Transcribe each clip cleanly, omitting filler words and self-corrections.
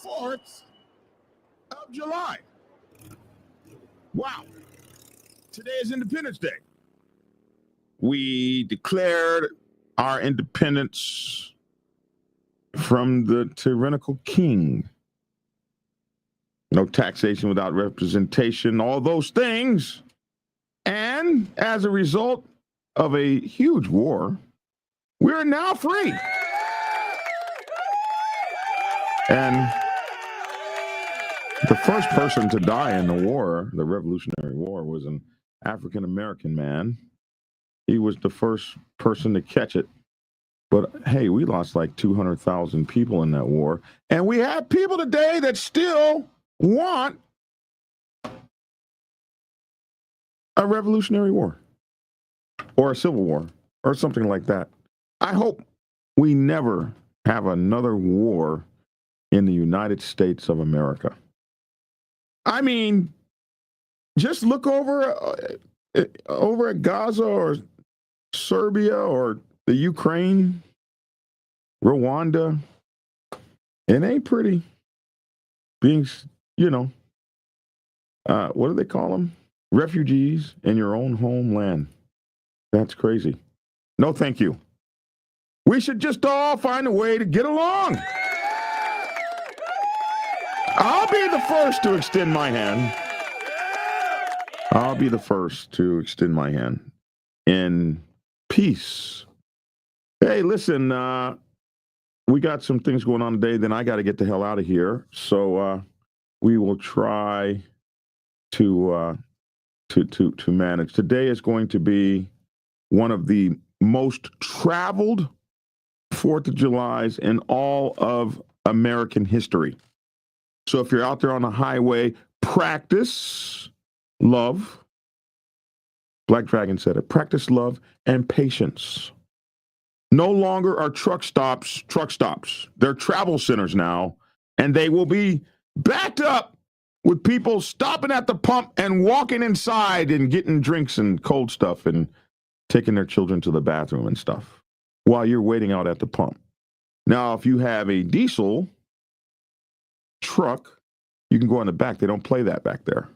4th of July. Wow. Today is Independence Day. We declared our independence from the tyrannical king. No taxation without representation, all those things. And as a result of a huge war, we're now free. And the first person to die in the war, the Revolutionary War, was an African-American man. He was the first person to catch it. But hey, we lost like 200,000 people in that war. And we have people today that still want a Revolutionary War or a Civil War or something like that. I hope we never have another war in the United States of America. I mean, just look over at Gaza or Serbia or the Ukraine, Rwanda. It ain't pretty being, what do they call them? Refugees in your own homeland. That's crazy. No, thank you. We should just all find a way to get along. I'll be the first to extend my hand. I'll be the first to extend my hand in peace. Hey, listen, we got some things going on today. Then I got to get the hell out of here. So we will try to manage. Today is going to be one of the most traveled 4th of Julys in all of American history. So if you're out there on the highway, practice love. Black Dragon said it. Practice love and patience. No longer are truck stops. They're travel centers now, and they will be backed up with people stopping at the pump and walking inside and getting drinks and cold stuff and taking their children to the bathroom and stuff while you're waiting out at the pump. Now, if you have a diesel truck, you can go in the back. They don't play that back there.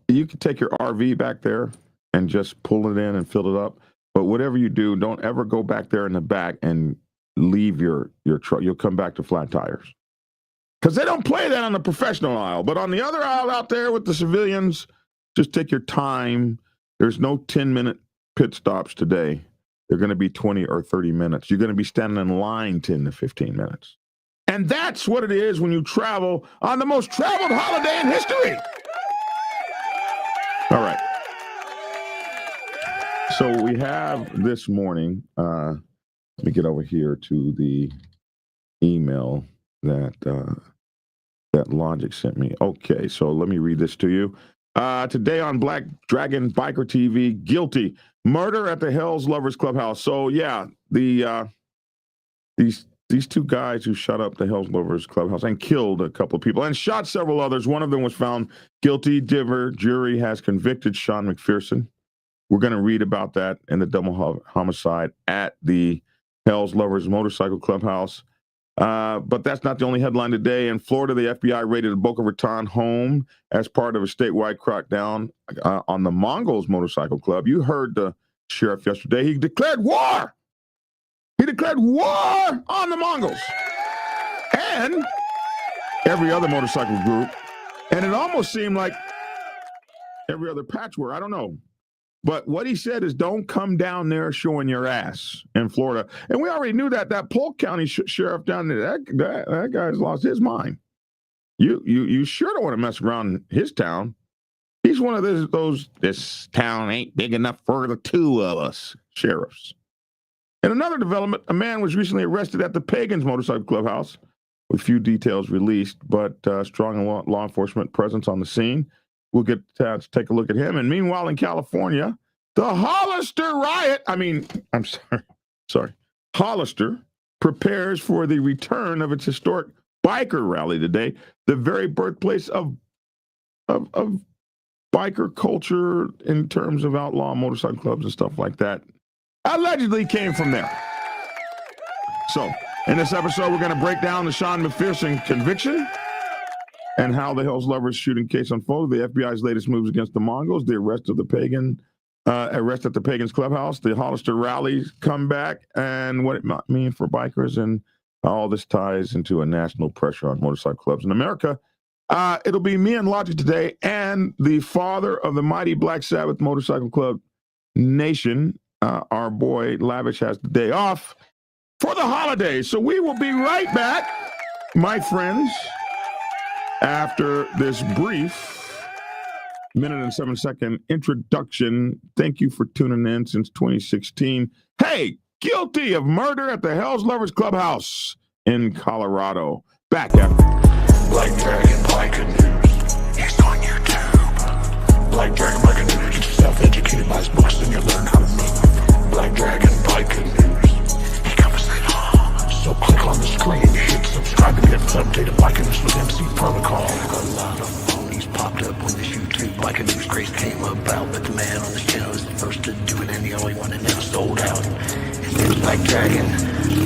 You can take your RV back there and just pull it in and fill it up. But whatever you do, don't ever go back there in the back and leave your truck. You'll come back to flat tires. Because they don't play that on the professional aisle. But on the other aisle out there with the civilians, just take your time. There's no 10-minute pit stops today. They're going to be 20 or 30 minutes. You're going to be standing in line 10 to 15 minutes. And that's what it is when you travel on the most traveled holiday in history. All right. So we have this morning, let me get over here to the email that Logic sent me. Okay, so let me read this to you. Today on Black Dragon Biker TV, guilty. Murder at the Hells Lovers Clubhouse. So yeah, these two guys who shot up the Hells Lovers Clubhouse and killed a couple of people and shot several others. One of them was found guilty. Jury has convicted Sean McPherson. We're going to read about that in the double homicide at the Hells Lovers Motorcycle Clubhouse. But that's not the only headline today. In Florida, the FBI raided a Boca Raton home as part of a statewide crackdown on the Mongols Motorcycle Club. You heard the sheriff yesterday. He declared war. He declared war on the Mongols and every other motorcycle group. And it almost seemed like every other patchwork. I don't know. But what he said is don't come down there showing your ass in Florida. And we already knew that Polk County sheriff down there, that guy's lost his mind. You sure don't want to mess around his town. He's one of those, this town ain't big enough for the two of us sheriffs. In another development, a man was recently arrested at the Pagans Motorcycle Clubhouse with few details released, but strong law enforcement presence on the scene. We'll get to take a look at him. And meanwhile, in California, the Hollister riot, Hollister prepares for the return of its historic biker rally today, the very birthplace of biker culture in terms of outlaw motorcycle clubs and stuff like that. Allegedly came from there. So In this episode, we're going to break down the Sean McPherson conviction and how the Hells Lovers shooting case unfolded, the FBI's latest moves against the Mongols, the arrest at the Pagans Clubhouse, the Hollister rally comeback, and what it might mean for bikers, and how all this ties into a national pressure on motorcycle clubs in America. It'll be me and Logic today, and the father of the mighty Black Sabbath Motorcycle Club Nation, our boy Lavish, has the day off for the holidays. So we will be right back, my friends, after this brief minute and 7-second introduction. Thank you for tuning in since 2016. Hey, guilty of murder at the Hells Lovers Clubhouse in Colorado. Back after. Black Dragon Biker News. He's on YouTube. Black Dragon Biker News. Get yourself educated by his books and you'll learn how to move. Black Dragon Biker News. He covers it all. So click on the screen, hit subscribe and get updated Biker News with MC Protocol. A lot of phonies popped up when this YouTube Biker News craze came about, but the man on this channel is the first to do it and the only one that never sold out. His name is Black Dragon.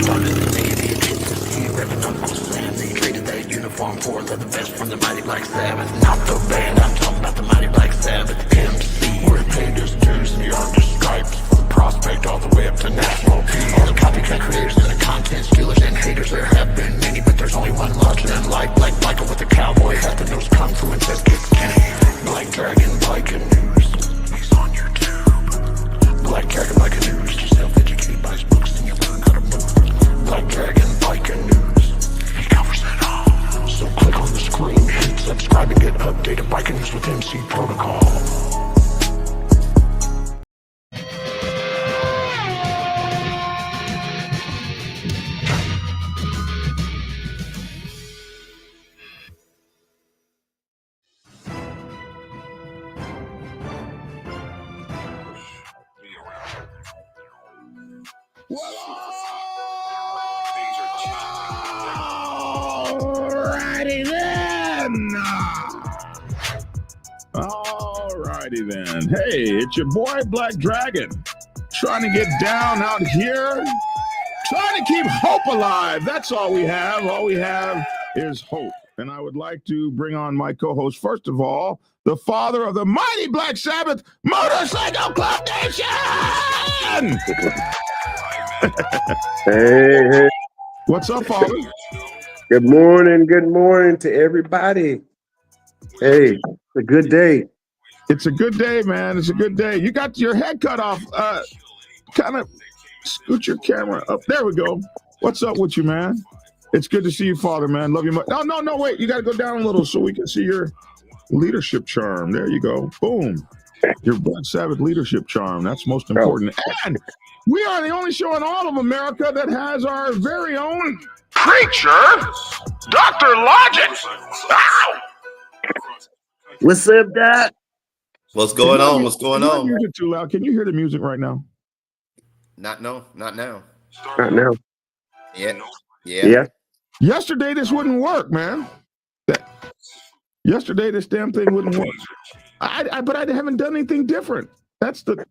Under the name, it hits the sea, repping Uncle Sam. They traded that uniform for leather vest from the mighty Black Sabbath. Not the band, I'm talking about the mighty Black Sabbath MC. Where he paid his dues and he earned his stripes from prospect all the way up to national peace. All the copycat creators and the content stealers and haters, there have been many, but there's only one larger than life. Black Biker with a cowboy hat that knows kung fu and says kicks Kenny. Black Dragon Biker News. He's on YouTube. Black Dragon Biker News. Get yourself educated by his books and you'll learn how to move. Black Dragon Biker News. He covers it all. So click on the screen, hit subscribe and get updated Biker News with MC Protocol. Alrighty then. Hey, it's your boy Black Dragon, trying to get down out here, trying to keep hope alive. That's all we have. All we have is hope. And I would like to bring on my co-host, first of all, the father of the mighty Black Sabbath Motorcycle Club Nation! Hey. What's up, father? Good morning to everybody. Hey, it's a good day. It's a good day, man. It's a good day. You got your head cut off. Kind of scoot your camera up. There we go. What's up with you, man? It's good to see you, father, man. Love you much. No, wait. You got to go down a little so we can see your leadership charm. There you go. Boom. Your Black Sabbath leadership charm. That's most important. And we are the only show in all of America that has our very own preacher, Dr. Logic. Ow! What's up, Doc? What's going on? What's going on? Music too loud. Can you hear the music right now? Not now. Not now. Yeah. Yesterday, this wouldn't work, man. Yesterday, this damn thing wouldn't work. But I haven't done anything different. That's the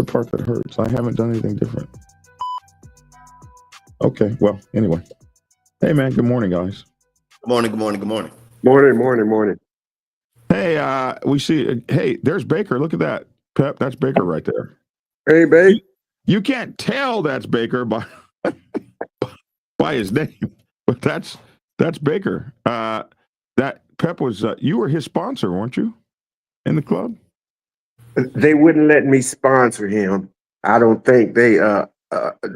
part that hurts. I haven't done anything different. Okay. Well, anyway. Hey, man. Good morning, guys. Good morning. Morning. Hey, we see. Hey, there's Baker. Look at that, Pep. That's Baker right there. Hey, babe. You can't tell that's Baker by his name, but that's Baker. That Pep was. You were his sponsor, weren't you, in the club? They wouldn't let me sponsor him. I don't think they.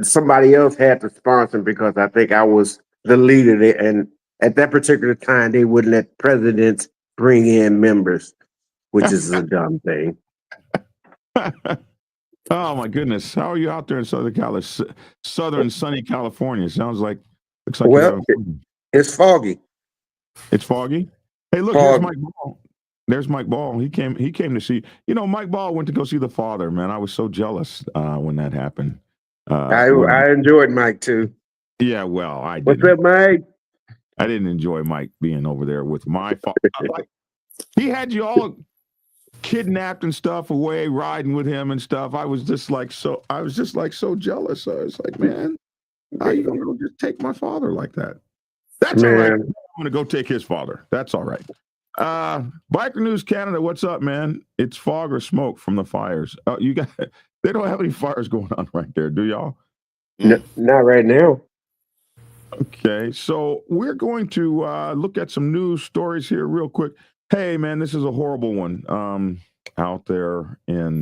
Somebody else had to sponsor him because I think I was the leader, and at that particular time, they wouldn't let presidents bring in members, which is a dumb thing. Oh my goodness! How are you out there in southern sunny California? Looks like. Well, it's foggy. It's foggy. Hey, look, here's Mike Ball. There's Mike Ball. He came to see. Mike Ball went to go see the father. Man, I was so jealous when that happened. I enjoyed Mike too. Yeah, well, I did. What's up, Mike? I didn't enjoy Mike being over there with my father. He had you all kidnapped and stuff away, riding with him and stuff. I was just like so jealous. I was like, man, How you gonna go just take my father like that? That's all right. Man, I'm gonna go take his father. That's all right. Biker News Canada, what's up, man? It's fog or smoke from the fires. You got they don't have any fires going on right there, do y'all? not right now. Okay, so we're going to look at some news stories here real quick. Hey, man, this is a horrible one out there in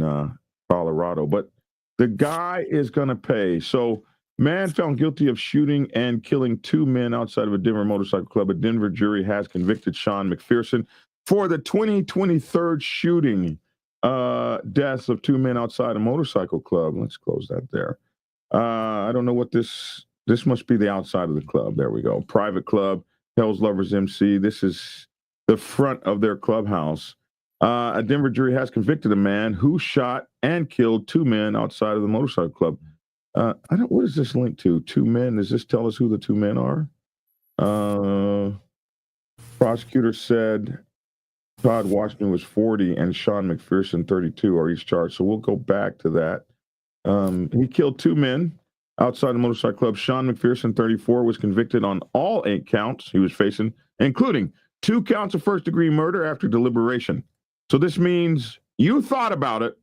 Colorado, but the guy is going to pay. So, man found guilty of shooting and killing two men outside of a Denver motorcycle club. A Denver jury has convicted Sean McPherson for the 2023 shooting deaths of two men outside a motorcycle club. Let's close that there. I don't know what this must be the outside of the club. There we go. Private club, Hells Lovers MC. This is the front of their clubhouse. A Denver jury has convicted a man who shot and killed two men outside of the motorcycle club. What is this linked to? Two men. Does this tell us who the two men are? Prosecutor said Todd Washington was 40 and Sean McPherson 32 are each charged. So we'll go back to that. He killed two men outside the motorcycle club. Sean McPherson, 34, was convicted on all 8 counts he was facing, including 2 counts of first-degree murder after deliberation. So this means you thought about it,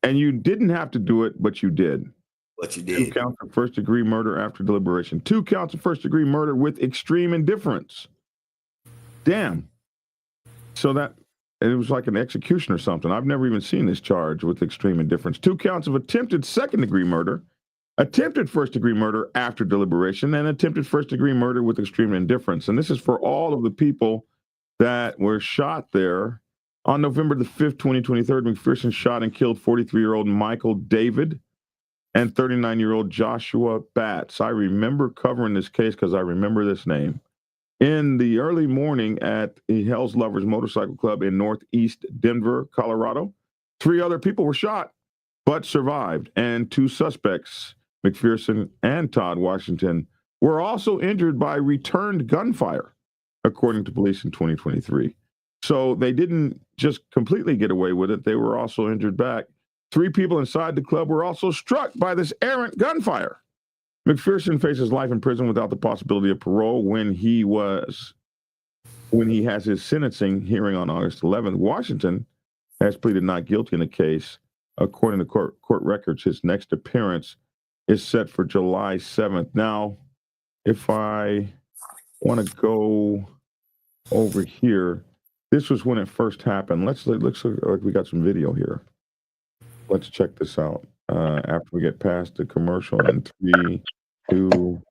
and you didn't have to do it, but you did. What you did. 2 counts of first-degree murder after deliberation. 2 counts of first-degree murder with extreme indifference. Damn. So that it was like an execution or something. I've never even seen this charge with extreme indifference. 2 counts of attempted second-degree murder, attempted first-degree murder after deliberation, and attempted first-degree murder with extreme indifference. And this is for all of the people that were shot there. On November the 5th, 2023, McPherson shot and killed 43-year-old Michael David and 39-year-old Joshua Batts. I remember covering this case because I remember this name. In the early morning at the Hells Lovers Motorcycle Club in Northeast Denver, Colorado, 3 other people were shot but survived, and 2 suspects, McPherson and Todd Washington, were also injured by returned gunfire, according to police in 2023. So they didn't just completely get away with it. They were also injured back. 3 people inside the club were also struck by this errant gunfire. McPherson faces life in prison without the possibility of parole when he has his sentencing hearing on August 11th. Washington has pleaded not guilty in the case. According to court records, his next appearance is set for July 7th. Now, if I want to go over here, this was when it first happened. Looks like we got some video here. Let's check this out after we get past the commercial in 3, 2,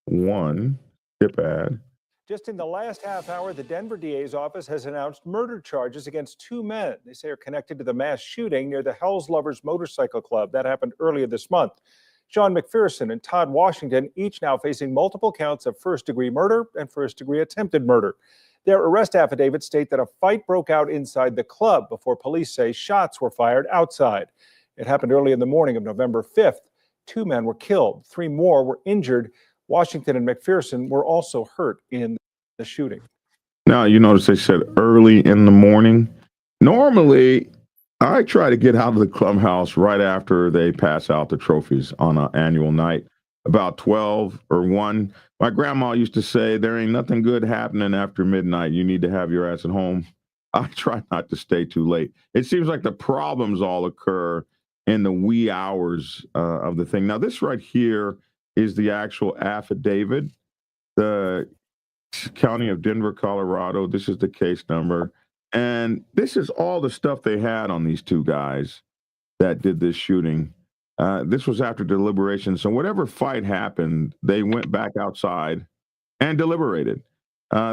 1. Skip ad. Just in the last half hour, the Denver DA's office has announced murder charges against 2 men they say are connected to the mass shooting near the Hells Lovers Motorcycle Club. That happened earlier this month. Sean McPherson and Todd Washington each now facing multiple counts of first-degree murder and first-degree attempted murder. Their arrest affidavits state that a fight broke out inside the club before police say shots were fired outside. It happened early in the morning of November 5th. 2 men were killed. 3 more were injured. Washington and McPherson were also hurt in the shooting. Now, you notice they said early in the morning. Normally, I try to get out of the clubhouse right after they pass out the trophies on an annual night, about 12 or 1. My grandma used to say, there ain't nothing good happening after midnight. You need to have your ass at home. I try not to stay too late. It seems like the problems all occur in the wee hours of the thing. Now, this right here is the actual affidavit. The County of Denver, Colorado. This is the case number. And this is all the stuff they had on these 2 guys that did this shooting. This was after deliberation. So whatever fight happened, they went back outside and deliberated.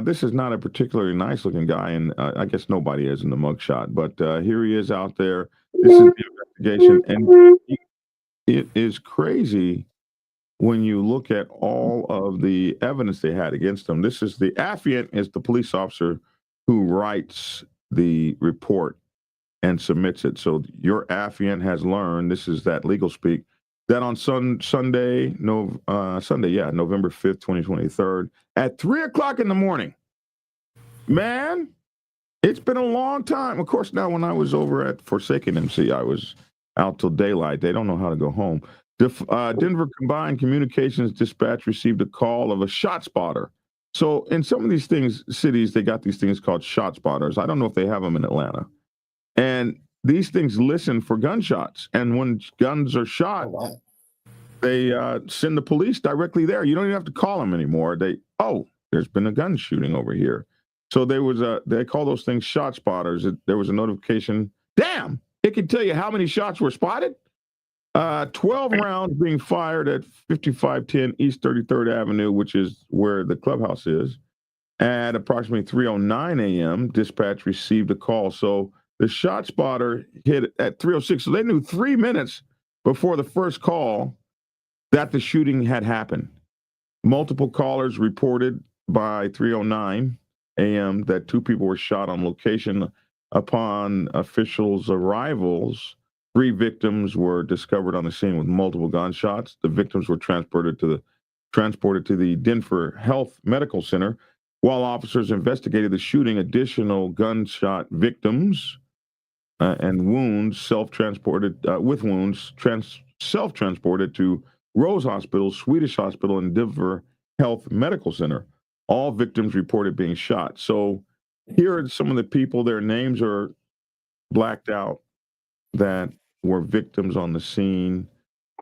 This is not a particularly nice looking guy. And I guess nobody is in the mugshot. But here he is out there. This is the investigation. And it is crazy when you look at all of the evidence they had against them. This is the affiant is the police officer who writes the report and submits it. So your affiant has learned, this is that legal speak, that on Sunday, November 5th, 2023, at 3:00 in the morning. Man, it's been a long time. Of course, now when I was over at Forsaken MC, I was out till daylight. They don't know how to go home. Denver Combined Communications Dispatch received a call of a shot spotter. So in some of these cities, they got these things called shot spotters. I don't know if they have them in Atlanta. And these things listen for gunshots. And when guns are shot, they send the police directly there. You don't even have to call them anymore. There's been a gun shooting over here. So they call those things shot spotters. There was a notification. Damn, it can tell you how many shots were spotted. 12 rounds being fired at 5510 East 33rd Avenue, which is where the clubhouse is. At approximately 3:09 a.m., dispatch received a call. So the shot spotter hit at 3:06. So they knew 3 minutes before the first call that the shooting had happened. Multiple callers reported by 3:09 a.m. that 2 people were shot on location. Upon officials' arrivals, 3 victims were discovered on the scene with multiple gunshots. The victims were transported to the Denver Health Medical Center. While officers investigated the shooting, additional gunshot victims and wounds self-transported to Rose Hospital, Swedish Hospital, and Denver Health Medical Center. All victims reported being shot. So here are some of the people, their names are blacked out, that were victims on the scene.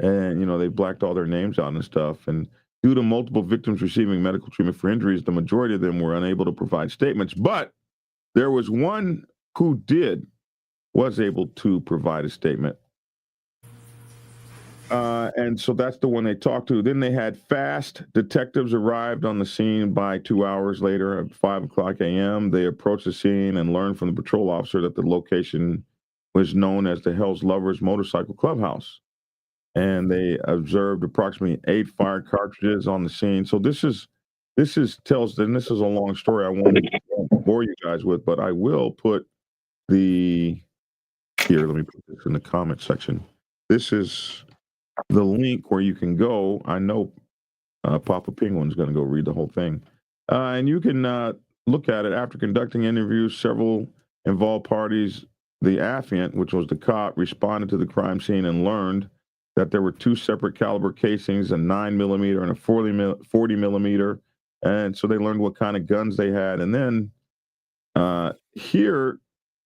And, they blacked all their names out and stuff. And due to multiple victims receiving medical treatment for injuries, the majority of them were unable to provide statements. But there was one who was able to provide a statement. And so that's the one they talked to. Then they had fast detectives arrived on the scene by 2 hours later at 5:00 a.m. They approached the scene and learned from the patrol officer that the location was known as the Hells Lovers Motorcycle Clubhouse. And they observed approximately 8 fire cartridges on the scene. So this is a long story I won't bore you guys with, but I will put let me put this in the comment section. This is the link where you can go. I know Papa Penguin's going to go read the whole thing. And you can look at it. After conducting interviews, several involved parties, the affiant, which was the cop, responded to the crime scene and learned that there were 2 separate caliber casings, a 9mm and a 40mm. And so they learned what kind of guns they had. And then here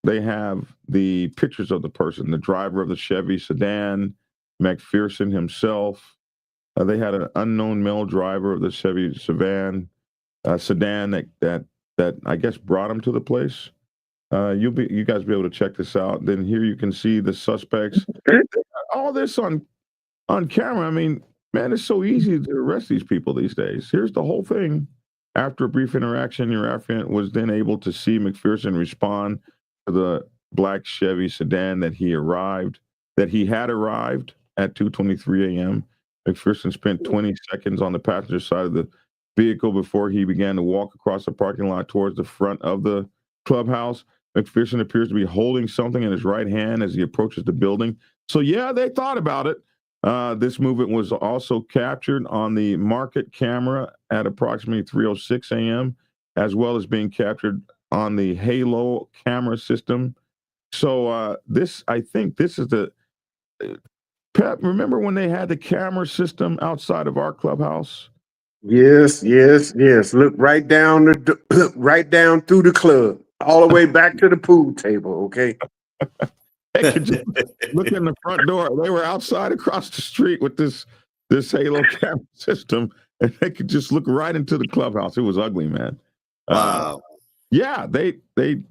they have the pictures of the person, the driver of the Chevy sedan, McPherson himself. They had an unknown male driver of the Chevy sedan that I guess brought him to the place. You guys be able to check this out. Then here you can see the suspects. All this on camera. I mean, man, it's so easy to arrest these people these days. Here's the whole thing. After a brief interaction, your affiant was then able to see McPherson respond to the black Chevy sedan that he had arrived at 2:23 a.m. McPherson spent 20 seconds on the passenger side of the vehicle before he began to walk across the parking lot towards the front of the clubhouse. McPherson appears to be holding something in his right hand as he approaches the building. So yeah, they thought about it. This movement was also captured on the market camera at approximately 3:06 a.m., as well as being captured on the Halo camera system. So I think this is the Pep. Remember when they had the camera system outside of our clubhouse? Yes. Look right down through the club, all the way back to the pool table. Okay. They could just look in the front door. They were outside across the street with this Halo camera system, and they could just look right into the clubhouse. It was ugly, man. Wow. Yeah, they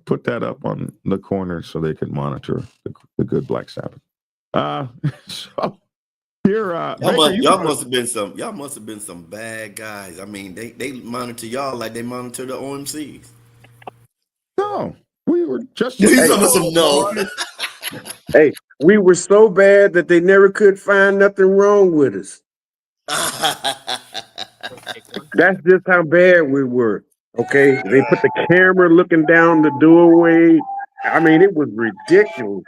put that up on the corner so they could monitor the good Black Sabbath. So here, y'all must have been some bad guys. I mean, they monitor y'all like they monitor the OMCs. No, we were just. No. Hey, we were so bad that they never could find nothing wrong with us. That's just how bad we were. Okay, they put the camera looking down the doorway. I mean, it was ridiculous.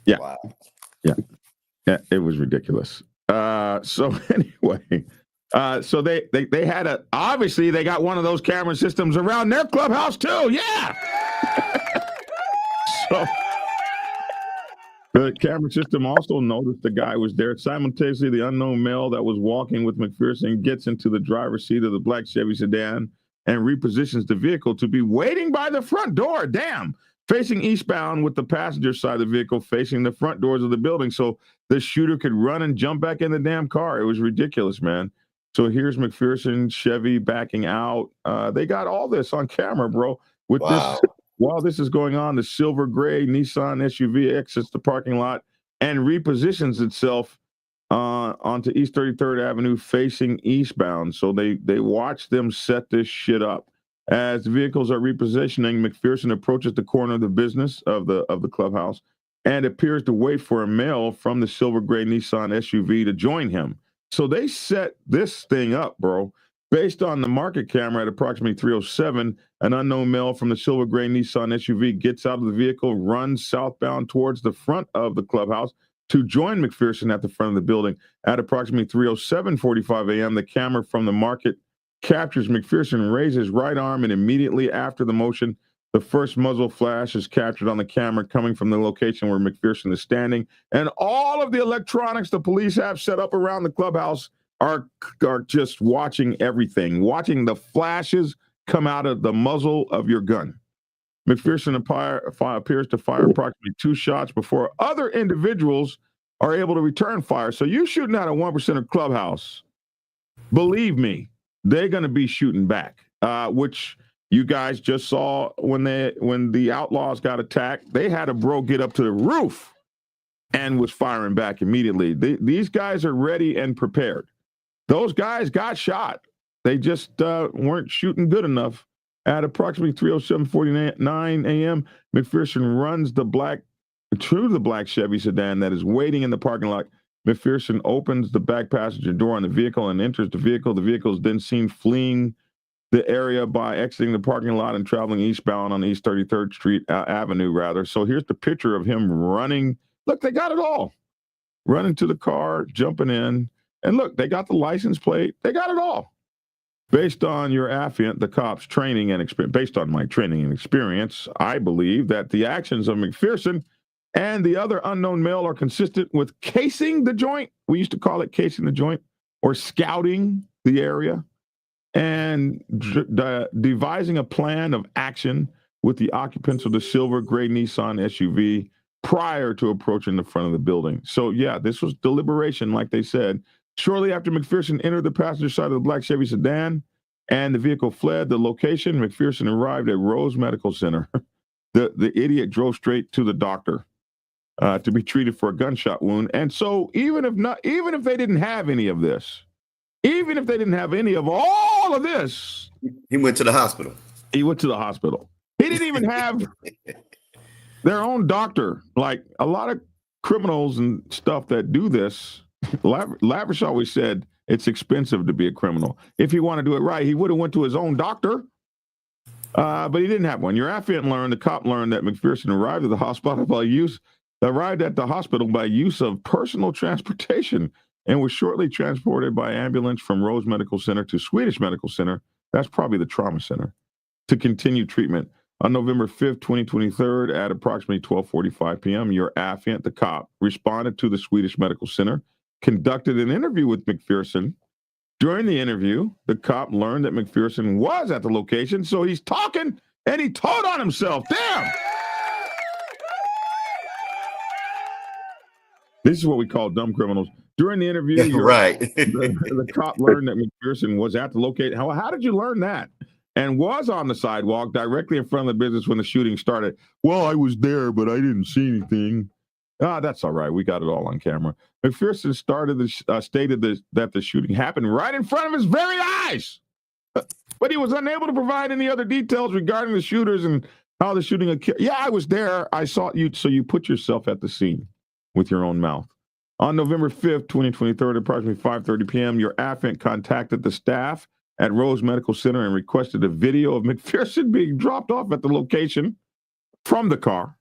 Yeah. Wow. Yeah, it was ridiculous. So anyway, so they had obviously they got one of those camera systems around their clubhouse too. Yeah. So The camera system also noticed the guy was there. Simultaneously, the unknown male that was walking with McPherson gets into the driver's seat of the black Chevy sedan and repositions the vehicle to be waiting by the front door. Damn. Facing eastbound with the passenger side of the vehicle facing the front doors of the building. So the shooter could run and jump back in the damn car. It was ridiculous, man. So here's McPherson, Chevy backing out. They got all this on camera, bro. With this, while this is going on, the silver gray Nissan SUV exits the parking lot and repositions itself onto East 33rd Avenue facing eastbound. So they watch them set this shit up. As the vehicles are repositioning, McPherson approaches the corner of the business of the clubhouse and appears to wait for a male from the silver gray Nissan SUV to join him. So they set this thing up, bro. Based on the market camera at approximately 3:07, an unknown male from the silver gray Nissan SUV gets out of the vehicle, runs southbound towards the front of the clubhouse to join McPherson at the front of the building. At approximately 3:07:45 a.m., the camera from the market captures McPherson raise his right arm, and immediately after the motion, the first muzzle flash is captured on the camera coming from the location where McPherson is standing. And all of the electronics the police have set up around the clubhouse are just watching everything, watching the flashes come out of the muzzle of your gun. McPherson appears to fire approximately 2 shots before other individuals are able to return fire. So you shooting at a 1% clubhouse, believe me, they're going to be shooting back, which you guys just saw when the outlaws got attacked. They had a bro get up to the roof and was firing back immediately. These guys are ready and prepared. Those guys got shot. They just weren't shooting good enough. At approximately 3:07:49 a.m., McPherson runs to the black Chevy sedan that is waiting in the parking lot. McPherson opens the back passenger door on the vehicle and enters the vehicle. The vehicle is then seen fleeing the area by exiting the parking lot and traveling eastbound on East 33rd Street Avenue, rather. So here's the picture of him running. Look, they got it all. Running to the car, jumping in. And look, they got the license plate. They got it all. Based on your affiant, the cops' training and experience, based on my training and experience, I believe that the actions of McPherson and the other unknown male are consistent with casing the joint. We used to call it casing the joint, or scouting the area, and devising a plan of action with the occupants of the silver gray Nissan SUV prior to approaching the front of the building. So yeah, this was deliberation, like they said. Shortly after McPherson entered the passenger side of the black Chevy sedan and the vehicle fled the location, McPherson arrived at Rose Medical Center. The idiot drove straight to the doctor to be treated for a gunshot wound. And so even if they didn't have any of this, even if they didn't have any of all of this, he went to the hospital. He went to the hospital. He didn't even have their own doctor. Like a lot of criminals and stuff that do this, Lavish always said it's expensive to be a criminal. If he wanted to do it right, he would have went to his own doctor, but he didn't have one. Your affiant the cop learned that McPherson arrived at the hospital by use of personal transportation and was shortly transported by ambulance from Rose Medical Center to Swedish Medical Center. That's probably the trauma center, to continue treatment. On November 5th, 2023, at approximately 12:45 p.m., your affiant, the cop, responded to the Swedish Medical Center, conducted an interview with McPherson. During the interview, the cop learned that McPherson was at the location, so he's talking and he told on himself. Damn! This is what we call dumb criminals. During the interview, right. the cop learned that McPherson was at the location. How did you learn that? And was on the sidewalk directly in front of the business when the shooting started. Well, I was there, but I didn't see anything. That's all right. We got it all on camera. McPherson stated that the shooting happened right in front of his very eyes, but he was unable to provide any other details regarding the shooters and how the shooting occurred. Yeah, I was there. I saw you. So you put yourself at the scene with your own mouth. On November 5th, 2023, at approximately 5:30 p.m., your affiant contacted the staff at Rose Medical Center and requested a video of McPherson being dropped off at the location from the car.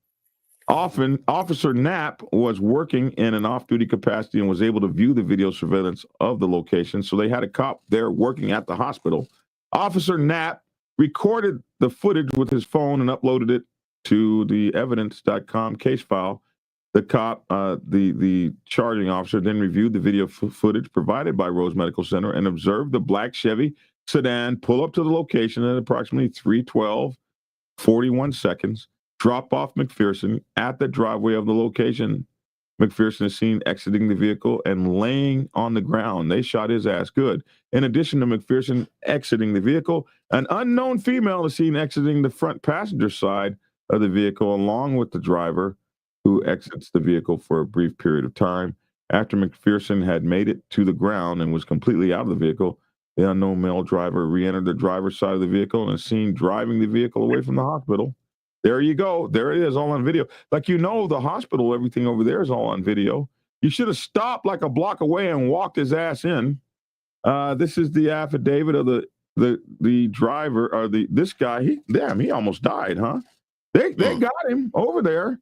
Officer Knapp was working in an off-duty capacity and was able to view the video surveillance of the location. So they had a cop there working at the hospital. Officer Knapp recorded the footage with his phone and uploaded it to the evidence.com case file. The cop, the charging officer, then reviewed the video footage provided by Rose Medical Center and observed the black Chevy sedan pull up to the location at approximately 3:12:41 seconds, drop off McPherson at the driveway of the location. McPherson is seen exiting the vehicle and laying on the ground. They shot his ass good. In addition to McPherson exiting the vehicle, an unknown female is seen exiting the front passenger side of the vehicle along with the driver, who exits the vehicle for a brief period of time. After McPherson had made it to the ground and was completely out of the vehicle, the unknown male driver re-entered the driver's side of the vehicle and is seen driving the vehicle away from the hospital. There you go. There it is, all on video. Like, the hospital, everything over there is all on video. You should have stopped like a block away and walked his ass in. This is the affidavit of the driver, or this guy. He almost died, huh? They got him over there.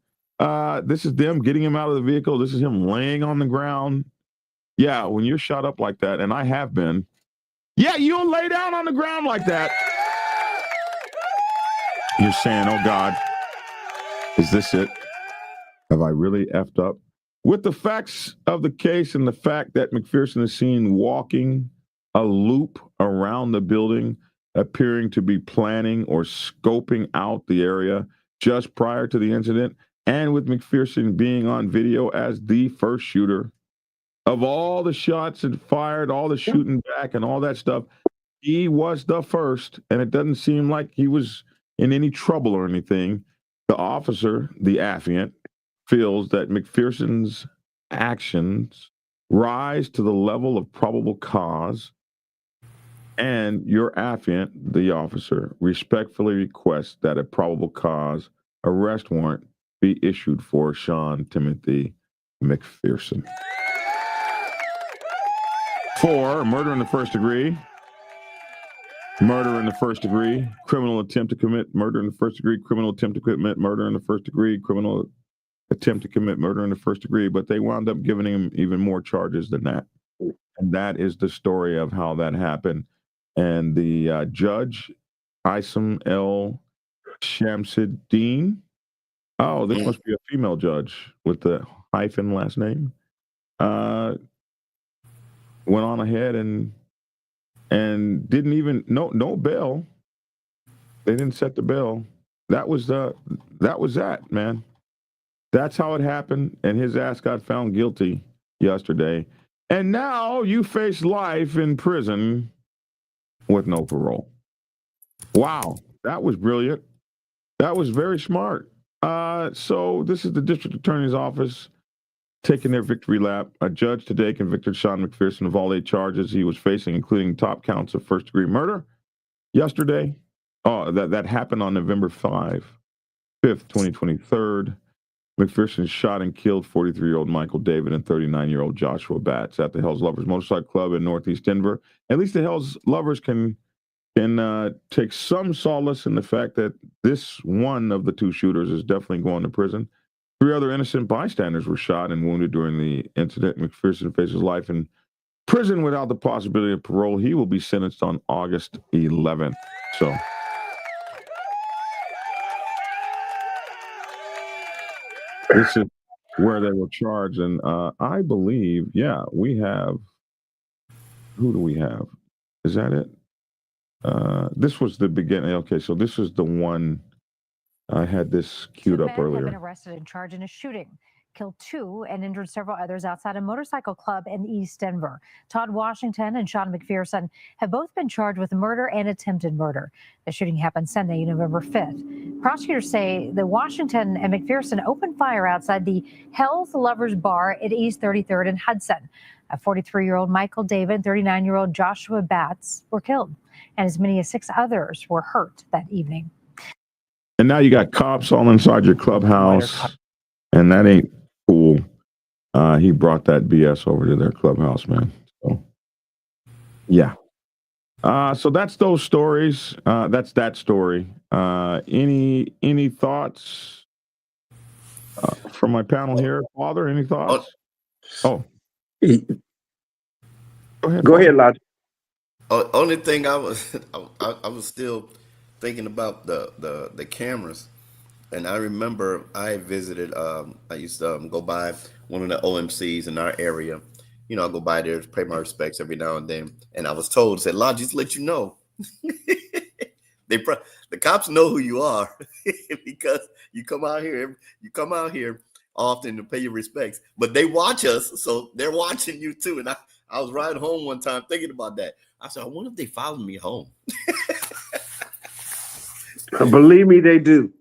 This is them getting him out of the vehicle. This is him laying on the ground. Yeah, when you're shot up like that, and I have been, yeah, you'll lay down on the ground like that. You're saying, oh God, is this it? Have I really effed up? With the facts of the case and the fact that McPherson is seen walking a loop around the building, appearing to be planning or scoping out the area just prior to the incident, and with McPherson being on video as the first shooter of all the shots and fired, all the shooting back and all that stuff, he was the first, and it doesn't seem like he was in any trouble or anything. The officer, the affiant, feels that McPherson's actions rise to the level of probable cause, and your affiant, the officer, respectfully requests that a probable cause arrest warrant be issued for Sean Timothy McPherson for murder in the first degree, murder in the first degree, criminal attempt to commit murder in the first degree, criminal attempt to commit murder in the first degree, criminal attempt to commit murder in the first degree. But they wound up giving him even more charges than that. And that is the story of how that happened. And the judge, Isam L. Shamsuddin, oh, this must be a female judge with the hyphen last name, went on ahead and didn't even no bail. They didn't set the bail. That was that, man. That's how it happened. And his ass got found guilty yesterday. And now you face life in prison with no parole. Wow, that was brilliant. That was very smart. So this is the district attorney's office taking their victory lap. A judge today convicted Sean McPherson of all 8 charges he was facing, including top counts of first-degree murder. Yesterday, that happened on November 5th, 2023. McPherson shot and killed 43-year-old Michael David and 39-year-old Joshua Batts at the Hells Lovers Motorcycle Club in Northeast Denver. At least the Hells Lovers can take some solace in the fact that this one of the 2 shooters is definitely going to prison. 3 other innocent bystanders were shot and wounded during the incident. McPherson faces life in prison without the possibility of parole. He will be sentenced on August 11th. So this is where they were charged. And I believe, we have, who do we have? Is that it? This was the beginning. Okay, so this is the one. I had this queued up earlier. Have been arrested and charged in a shooting, killed 2 and injured several others outside a motorcycle club in East Denver. Todd Washington and Sean McPherson have both been charged with murder and attempted murder. The shooting happened Sunday, November 5th. Prosecutors say that Washington and McPherson opened fire outside the Hells Lovers Bar at East 33rd and Hudson. A 43-year-old Michael David and 39-year-old Joshua Batts were killed, and as many as 6 others were hurt that evening. And now you got cops all inside your clubhouse, and that ain't cool. He brought that BS over to their clubhouse, man. So, yeah. So that's those stories. That's that story. Any thoughts from my panel here, Father? Any thoughts? Oh. Go ahead, Lodge. Only thing I was still thinking about the cameras. And I remember I visited, I used to go by one of the OMCs in our area. You know, I go by there to pay my respects every now and then. And I was told, said, "Lodge, just let you know, the cops know who you are because you come out here often to pay your respects, but they watch us, so they're watching you too." And I was riding home one time thinking about that. I said, I wonder if they followed me home. Believe me, they do.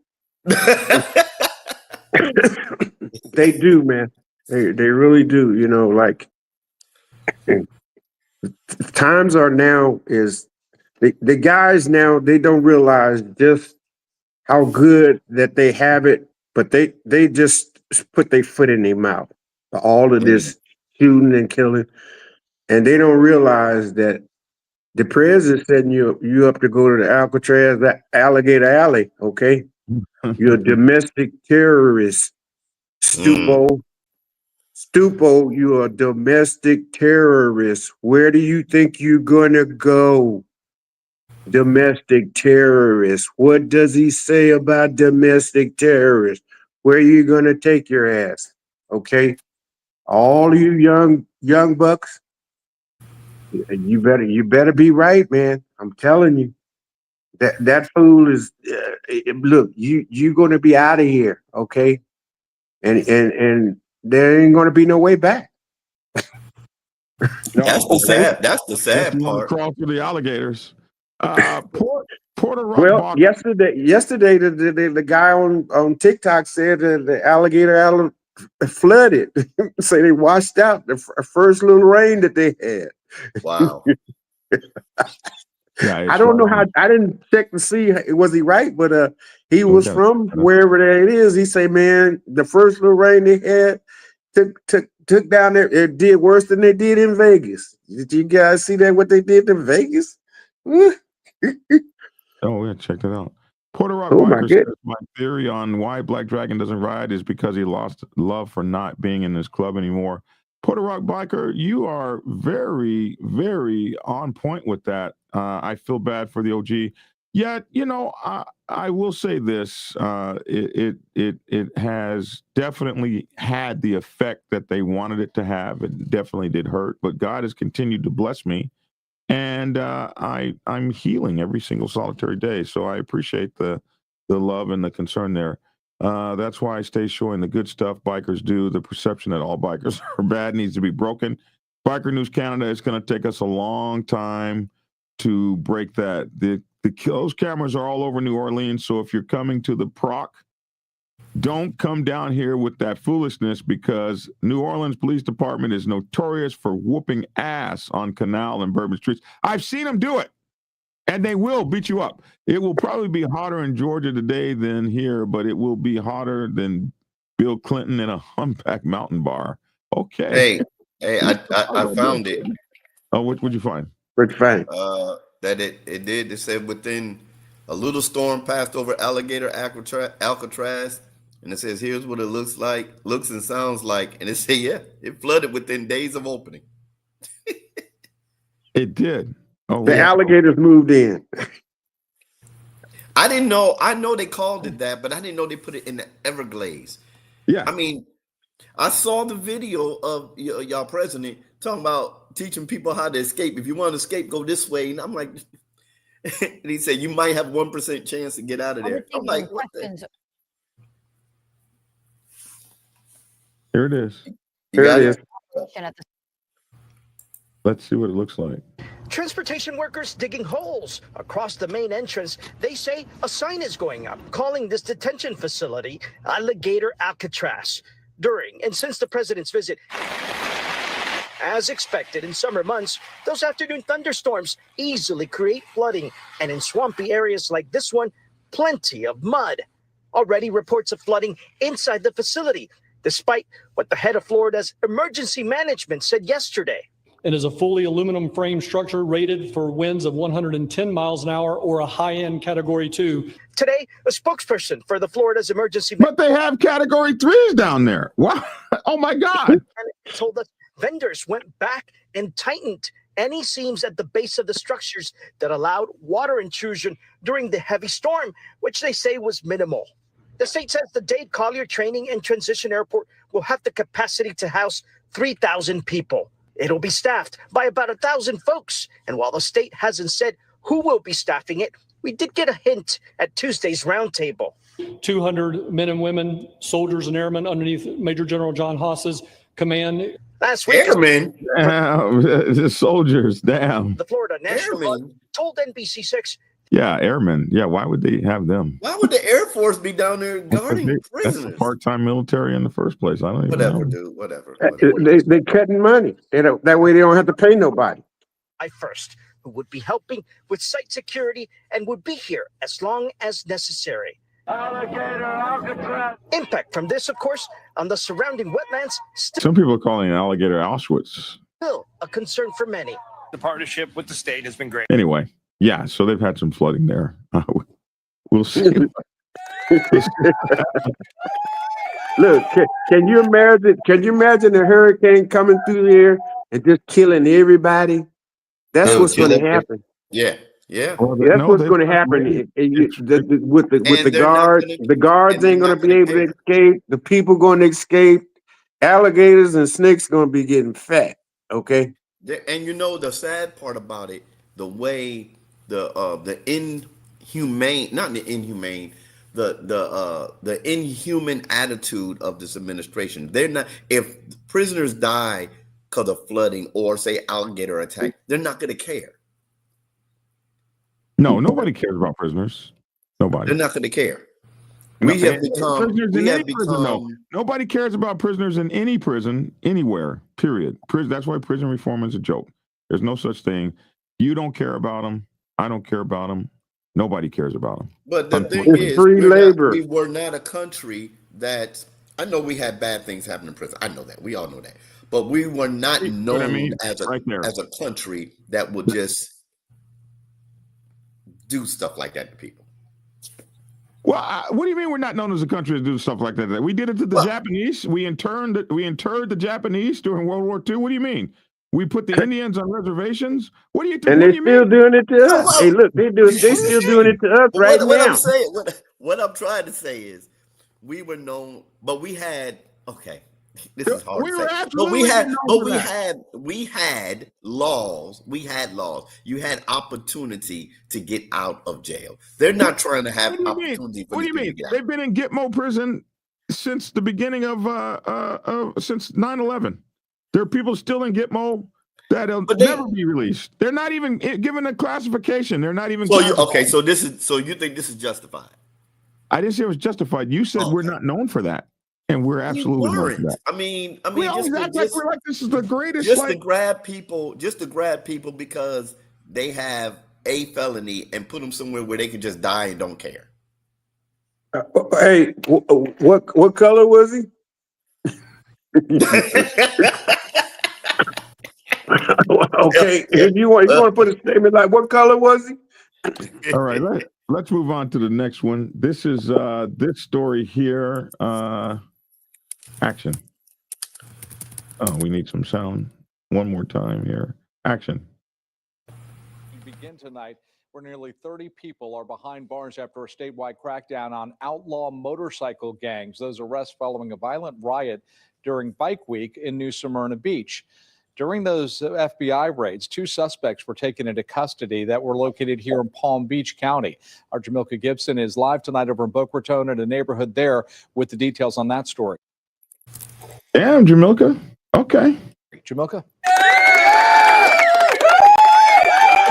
They do, man. They really do. You know, like times are now is the guys now, they don't realize just how good that they have it, but they just put their foot in their mouth. All of this shooting and killing, and they don't realize that the president setting you up to go to the Alcatraz, that alligator alley. Okay, you're a domestic terrorist, stupo. Stupo, you're a domestic terrorist. Where do you think you're gonna go? Domestic terrorist. What does he say about domestic terrorists? Where are you gonna take your ass? Okay, all you young bucks, you better be right, man. I'm telling you, that fool is. Look, you're gonna be out of here, okay? And there ain't gonna be no way back. That's the Okay. sad. That's the Guess sad you want to part. crawl through the alligators. Porter Rock Well, Box. yesterday, the guy on TikTok said that the alligator alley flooded. Say they washed out the first little rain that they had. Wow. Yeah, I don't know how. I didn't check to see was he right, but he was from wherever that it is. He say, man, the first little rain they had took down there. It did worse than they did in Vegas. Did you guys see that? What they did in Vegas? Oh, yeah, check that out. Porter Rock Oh my Biker goodness. says, my theory on why Black Dragon doesn't ride is because he lost love for not being in this club anymore. Porter Rock Biker, you are very, very on point with that. I feel bad for the OG. Yet, you know, I will say this: it has definitely had the effect that they wanted it to have. It definitely did hurt, but God has continued to bless me, and I'm healing every single solitary day. So I appreciate the love and the concern there. That's why I stay showing the good stuff bikers do. The perception that all bikers are bad needs to be broken. Biker News Canada, it's going to take us a long time to break that. Those cameras are all over New Orleans. So if you're coming to the Proc, don't come down here with that foolishness, because New Orleans Police Department is notorious for whooping ass on Canal and Bourbon Streets. I've seen them do it, and they will beat you up. It will probably be hotter in Georgia today than here, but it will be hotter than Bill Clinton in a humpback mountain bar. Okay. Hey, I found it. Oh, what'd you find? Pretty fine. That it did. It said within a little storm passed over Alligator Alcatraz, and it says here's what it looks and sounds like, and it said it flooded within days of opening. It did. Oh, The alligators moved in. I didn't know. I know they called it that, but I didn't know they put it in the Everglades. Yeah. I mean, I saw the video of y'all president talking about teaching people how to escape. If you want to escape, go this way. And I'm like, and he said you might have 1% chance to get out of there. I'm like, what the? Here it is. Here it is. Let's see what it looks like. Transportation workers digging holes across the main entrance. They say a sign is going up calling this detention facility Alligator Alcatraz during and since the president's visit. As expected in summer months, those afternoon thunderstorms easily create flooding, and in swampy areas like this one, plenty of mud. Already reports of flooding inside the facility, despite what the head of Florida's emergency management said yesterday. It is a fully aluminum frame structure rated for winds of 110 miles an hour or a high-end Category 2. Today, a spokesperson for the Florida's emergency But they have Category 3s down there. Wow. Oh, my God. told us vendors went back and tightened any seams at the base of the structures that allowed water intrusion during the heavy storm, which they say was minimal. The state says the Dade Collier Training and Transition Airport will have the capacity to house 3,000 people. It'll be staffed by about 1,000 folks. And while the state hasn't said who will be staffing it, we did get a hint at Tuesday's roundtable. 200 men and women, soldiers and airmen underneath Major General John Haas's command. Last week, Airmen, The soldiers, damn. the Florida National Guard airmen. told NBC6 Yeah, airmen. Yeah, why would they have them? Why would the Air Force be down there guarding That's the prisoners? part-time military in the first place. I don't even Whatever, know. dude. Whatever. They cutting money. That way they don't have to pay nobody. first, who would be helping with site security and would be here as long as necessary. Impact from this, of course, on the surrounding wetlands, Some people are calling it alligator Auschwitz. still a concern for many. The partnership with the state has been great. Anyway, yeah, so they've had some flooding there. We'll see. Look, can you imagine? Can you imagine a hurricane coming through here and just killing everybody? That's It'll what's kill going to every- happen. Yeah, yeah. Well, That's no, what's they- going to happen. With the And they're not guards, gonna- the guards and they're ain't going to not be gonna able to care. escape. The people going to escape. Alligators and snakes going to be getting fat. Okay. And you know the sad part about it, the way the inhumane, not the inhumane, the inhuman attitude of this administration. They're not, if prisoners die because of flooding or say alligator attack, they're not going to care. No, nobody cares about prisoners. Nobody. They're not going to care. No, We have and become. prisoners We in have any prison, no. become. Nobody cares about prisoners in any prison, anywhere, period. That's why prison reform is a joke. There's no such thing. You don't care about them. I don't care about them. Nobody cares about them. But the thing It's is, free labor. we were not a country that. I know we had bad things happen in prison. I know that. We all know that. But we were not See known what I mean? as a Right there. as a country that would just do stuff like that to people. Well, what do you mean we're not known as a country to do stuff like that? We did it to the Well- Japanese. We interred the Japanese during World War II. What do you mean? We put the Indians on reservations. What do you And what they're do you still mean? doing it to us. well, Hey, look, they still doing it to us But right what now. I'm saying, what I'm trying to say is, we were known, but we had. Okay, this is hard We to were say. But absolutely we had, known but for that. we had laws. We had laws. You had opportunity to get out of jail. They're not trying to have What do you mean? opportunity for What do these you people mean? to get out. They've been in Gitmo prison since the beginning of since 9/11. There are people still in Gitmo that'll But they- never be released. They're not even given a classification. They're not even. So you classified. okay? So this is so you think this is justified? I didn't say it was justified. You said we're Okay. not known for that, and we're absolutely You known weren't. for that. I mean, We always just, act like just, we're like this is the greatest. just to Like, grab people, because they have a felony and put them somewhere where they can just die and don't care. Hey, what color was he? Okay, if you want to put a statement like, what color was he? all right, let's move on to the next one. This is this story here. Action. Oh, we need some sound. One more time here. Action. Begin tonight where nearly 30 people are behind bars after a statewide crackdown on outlaw motorcycle gangs. Those arrests following a violent riot during Bike Week in New Smyrna Beach. During those FBI raids, 2 suspects were taken into custody that were located here in Palm Beach County. Our Jamilka Gibson is live tonight over in Boca Raton in a neighborhood there with the details on that story. Damn, Jamilka. Okay. Jamilka?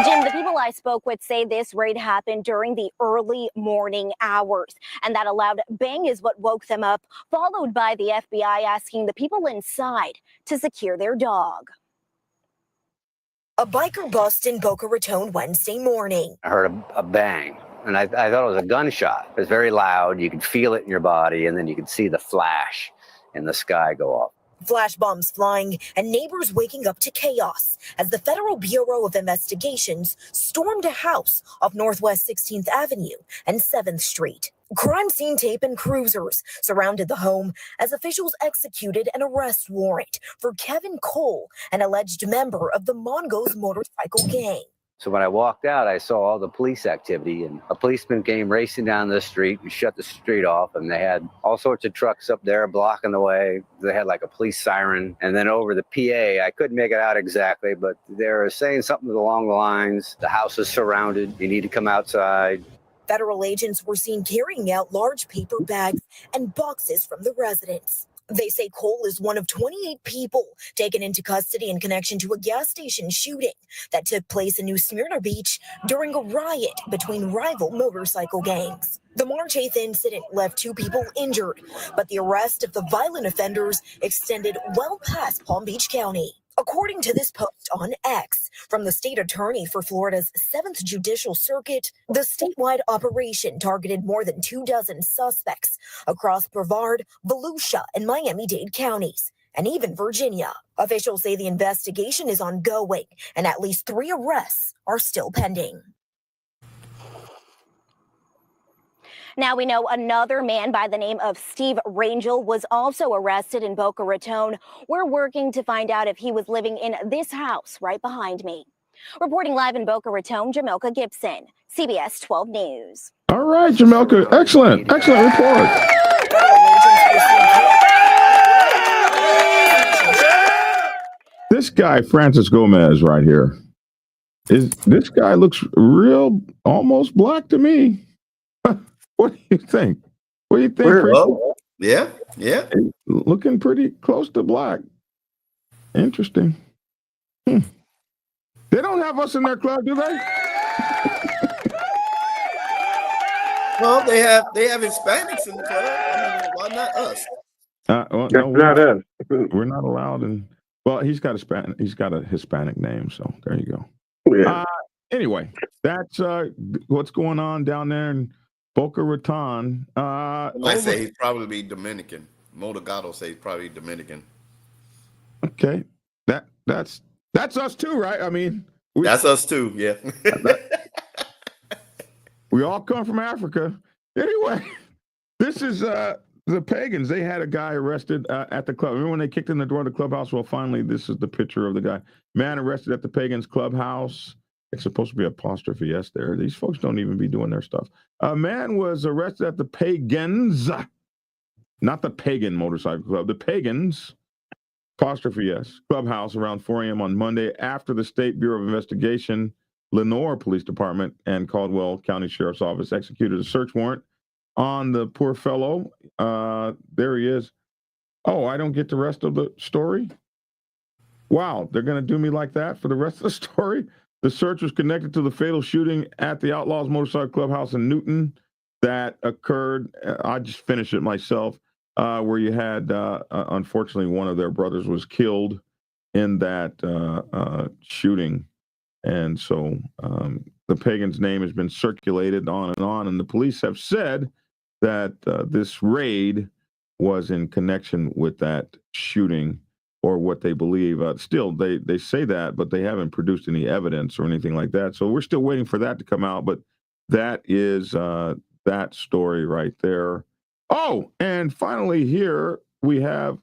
Jim, the people I spoke with say this raid happened during the early morning hours, and that allowed bang is what woke them up, followed by the FBI asking the people inside to secure their dog. A biker bust in Boca Raton Wednesday morning. I heard a bang, and I thought it was a gunshot. It was very loud. You could feel it in your body, and then you could see the flash in the sky go off. Flash bombs flying and neighbors waking up to chaos as the Federal Bureau of Investigations stormed a house off Northwest 16th Avenue and 7th Street. Crime scene tape and cruisers surrounded the home as officials executed an arrest warrant for Kevin Cole, an alleged member of the Mongo's motorcycle gang. So when I walked out, I saw all the police activity, and a policeman came racing down the street and shut the street off, and they had all sorts of trucks up there blocking the way. They had like a police siren, and then over the PA, I couldn't make it out exactly, but they were saying something along the lines, the house is surrounded, you need to come outside. Federal agents were seen carrying out large paper bags and boxes from the residence. They say Cole is one of 28 people taken into custody in connection to a gas station shooting that took place in New Smyrna Beach during a riot between rival motorcycle gangs. The March 8th incident left 2 people injured, but the arrest of the violent offenders extended well past Palm Beach County. According to this post on X from the state attorney for Florida's 7th Judicial Circuit, the statewide operation targeted more than 24 suspects across Brevard, Volusia, and Miami-Dade counties, and even Virginia. Officials say the investigation is ongoing, and at least 3 arrests are still pending. Now we know another man by the name of Steve Rangel was also arrested in Boca Raton. We're working to find out if he was living in this house right behind me. Reporting live in Boca Raton, Jamelka Gibson, CBS 12 News. All right, Jamelka. Excellent report. This guy, Francis Gomez, right here. This guy looks real, almost black to me. What do you think? What do you think? Well, yeah. Looking pretty close to black. Interesting. They don't have us in their club, do they? Well, they have Hispanics in the club. I mean, why not us? Well, no, not us. We're not allowed. And well, he's got a Hispanic name, so there you go. Yeah. Anyway, that's what's going on down there in Boca Raton. I say he's probably Dominican. Motogato say he's probably Dominican. Okay, that's us too, right? I mean, that's us too. Yeah. We all come from Africa. Anyway, this is the Pagans. They had a guy arrested at the club. Remember when they kicked in the door of the clubhouse? Well, finally, this is the picture of the guy. Man arrested at the Pagans clubhouse. It's supposed to be apostrophe S there. These folks don't even be doing their stuff. A man was arrested at the Pagans, not the Pagan Motorcycle Club, the Pagans, apostrophe S, clubhouse around 4 a.m. on Monday after the State Bureau of Investigation, Lenore Police Department, and Caldwell County Sheriff's Office executed a search warrant on the poor fellow. There he is. Oh, I don't get the rest of the story? Wow, they're going to do me like that for the rest of the story? The search was connected to the fatal shooting at the Outlaws Motorcycle Clubhouse in Newton that occurred. I just finished it myself, where you had, unfortunately, one of their brothers was killed in that shooting. And so the Pagans' name has been circulated on, and the police have said that this raid was in connection with that shooting, or what they believe. Still, they say that, but they haven't produced any evidence or anything like that. So we're still waiting for that to come out. But that is that story right there. Oh, and finally here we have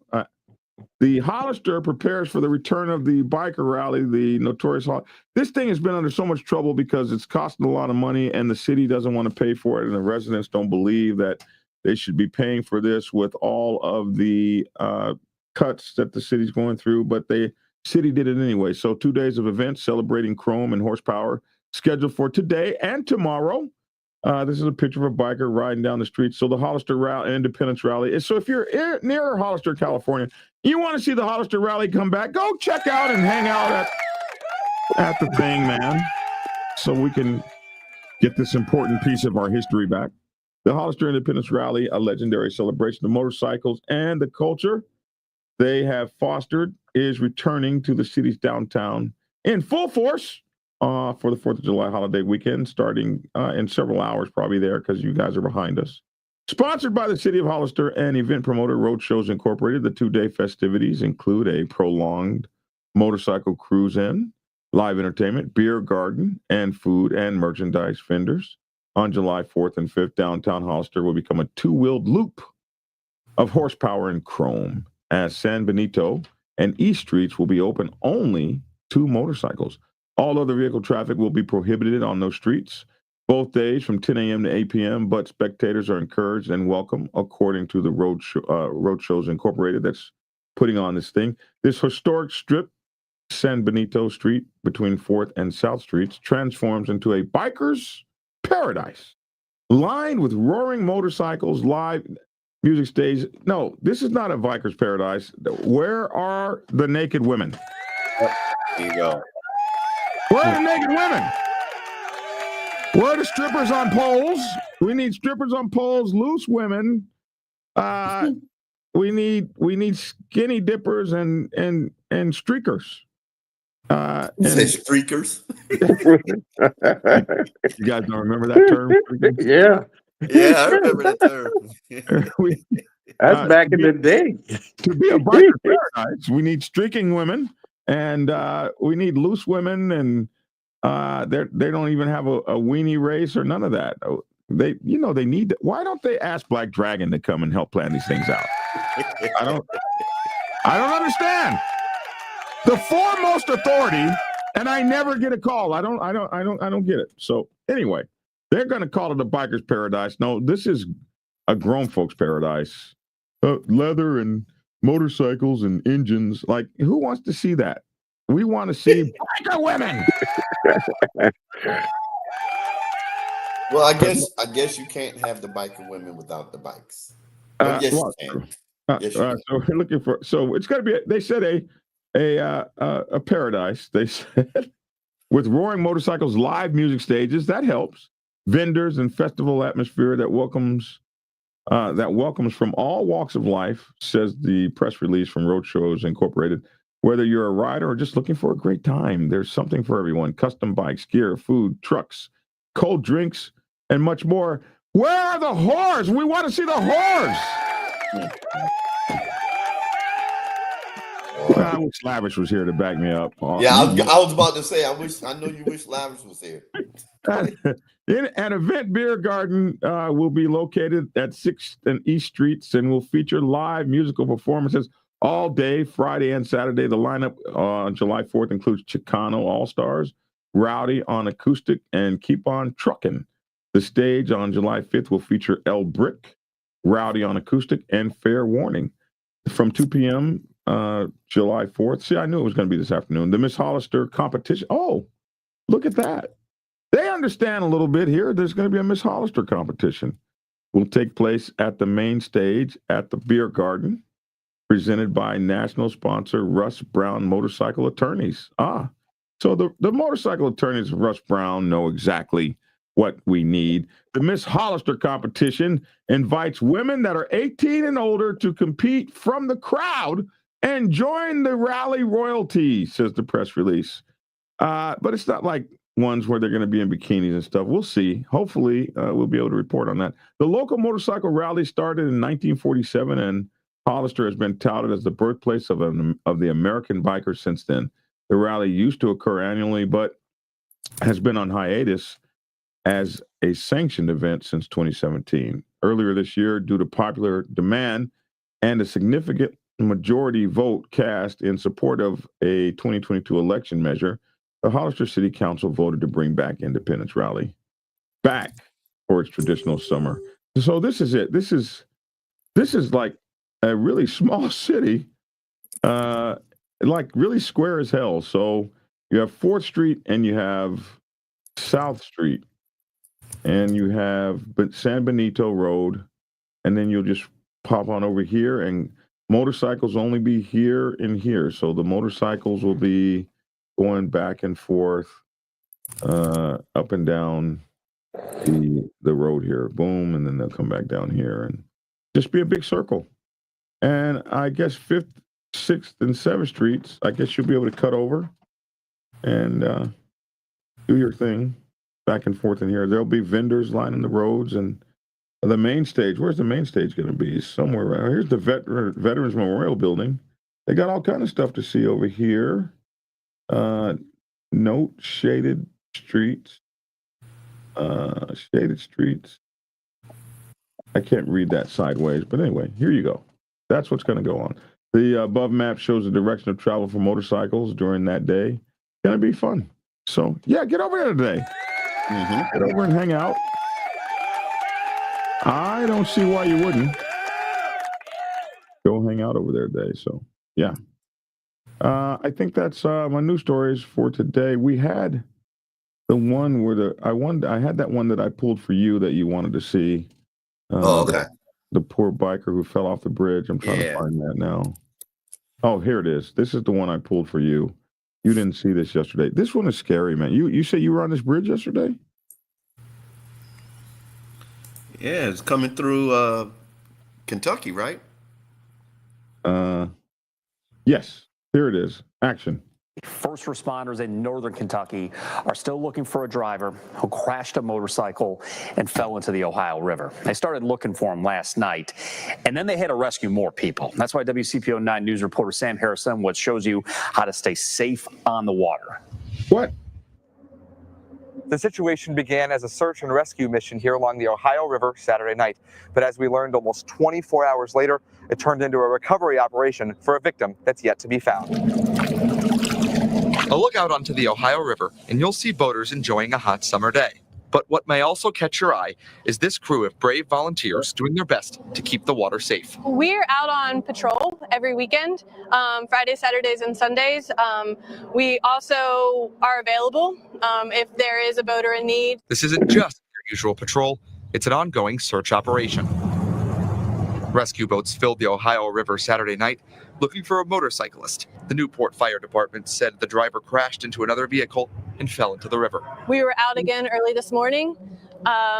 the Hollister prepares for the return of the biker rally, the notorious Hollister. This thing has been under so much trouble because it's costing a lot of money and the city doesn't want to pay for it. And the residents don't believe that they should be paying for this with all of the cuts that the city's going through, but the city did it anyway. So 2 days of events celebrating chrome and horsepower scheduled for today and tomorrow. This is a picture of a biker riding down the street. So the Hollister Independence Rally is, so if you're near Hollister, California, you want to see the Hollister Rally come back, go check out and hang out at the thing, man, so we can get this important piece of our history back. The Hollister Independence Rally, a legendary celebration of motorcycles and the culture they have fostered, is returning to the city's downtown in full force for the 4th of July holiday weekend, starting in several hours probably there because you guys are behind us. Sponsored by the City of Hollister and event promoter Roadshows Incorporated, the 2-day festivities include a prolonged motorcycle cruise-in, live entertainment, beer garden, and food and merchandise vendors. On July 4th and 5th, downtown Hollister will become a 2-wheeled loop of horsepower and chrome, as San Benito and East Streets will be open only to motorcycles. All other vehicle traffic will be prohibited on those streets both days from 10 a.m. to 8 p.m., but spectators are encouraged and welcome, according to the Road Shows Incorporated that's putting on this thing. This historic strip, San Benito Street between 4th and South Streets, transforms into a biker's paradise, lined with roaring motorcycles, live music stage. No, this is not a biker's paradise. Where are the naked women? There you go. Where are the naked women? Where are the strippers on poles? We need strippers on poles, loose women. We need skinny dippers and streakers. You say streakers? You guys don't remember that term? Yeah. Yeah, I remember that term. That's back in the day. To be a biker paradise, we need streaking women, and we need loose women, and they don't even have a weenie race or none of that. They need. Why don't they ask Black Dragon to come and help plan these things out? I don't understand. The foremost authority, and I never get a call. I don't get it. So anyway, they're going to call it a biker's paradise. No, this is a grown folks' paradise. Leather and motorcycles and engines. Like, who wants to see that? We want to see biker women. Well, I guess you can't have the biker women without the bikes. Yes, you can. Yes, you can. So we're looking for. So it's going to be. They said a paradise. They said with roaring motorcycles, live music stages. That helps. Vendors and festival atmosphere that welcomes from all walks of life, says the press release from Road Shows Incorporated. Whether you're a rider or just looking for a great time, there's something for everyone. Custom bikes, gear, food, trucks, cold drinks, and much more. Where are the whores? We want to see the whores. I wish Lavish was here to back me up. Yeah, I was about to say, I know you wish Lavish was here. An event beer garden will be located at 6th and East Streets and will feature live musical performances all day, Friday and Saturday. The lineup on July 4th includes Chicano All-Stars, Rowdy on acoustic, and Keep On Truckin'. The stage on July 5th will feature El Brick, Rowdy on acoustic, and Fair Warning. From 2 p.m. July 4th. See, I knew it was going to be this afternoon. The Miss Hollister competition. Oh, look at that. They understand a little bit here. There's going to be a Miss Hollister competition. Will take place at the main stage at the beer garden, presented by national sponsor Russ Brown Motorcycle Attorneys. So the motorcycle attorneys of Russ Brown know exactly what we need. The Miss Hollister competition invites women that are 18 and older to compete from the crowd and join the rally royalty, says the press release. But it's not like ones where they're going to be in bikinis and stuff. We'll see. Hopefully, we'll be able to report on that. The local motorcycle rally started in 1947, and Hollister has been touted as the birthplace of the American biker since then. The rally used to occur annually, but has been on hiatus as a sanctioned event since 2017. Earlier this year, due to popular demand and a significant majority vote cast in support of a 2022 election measure, the Hollister City Council voted to bring back Independence Rally back for its traditional summer. So this is it. This is like a really small city, like really square as hell. So you have 4th Street and you have South Street and you have San Benito Road, and then you'll just pop on over here, and motorcycles only be here and here. So the motorcycles will be going back and forth, up and down the road here. Boom, and then they'll come back down here and just be a big circle. And I guess 5th, 6th, and 7th Streets, I guess you'll be able to cut over and do your thing back and forth in here. There'll be vendors lining the roads, and the main stage. Where's the main stage going to be? Somewhere around here's the Veterans Memorial Building. They got all kind of stuff to see over here. Note shaded streets. Shaded streets. I can't read that sideways, but anyway, here you go. That's what's going to go on. The above map shows the direction of travel for motorcycles during that day. Going to be fun. So yeah, get over there today. Get over and hang out. I don't see why you wouldn't. Go hang out over there today. So yeah. I think that's my news stories for today. We had the one where I had that one that I pulled for you that you wanted to see. Okay. The poor biker who fell off the bridge. I'm trying to find that now. Oh, here it is. This is the one I pulled for you. You didn't see this yesterday. This one is scary, man. You say you were on this bridge yesterday? Yeah, it's coming through Kentucky, right? Yes. Here it is. Action. First responders in northern Kentucky are still looking for a driver who crashed a motorcycle and fell into the Ohio River. They started looking for him last night, and then they had to rescue more people. That's why WCPO 9 News reporter Sam Harrison shows you how to stay safe on the water. What? The situation began as a search and rescue mission here along the Ohio River Saturday night. But as we learned almost 24 hours later, it turned into a recovery operation for a victim that's yet to be found. A look out onto the Ohio River, and you'll see boaters enjoying a hot summer day. But what may also catch your eye is this crew of brave volunteers doing their best to keep the water safe. We're out on patrol every weekend, Fridays, Saturdays, and Sundays. We also are available if there is a boater in need. This isn't just your usual patrol, it's an ongoing search operation. Rescue boats filled the Ohio River Saturday night looking for a motorcyclist. The Newport Fire Department said the driver crashed into another vehicle and fell into the river. We were out again early this morning.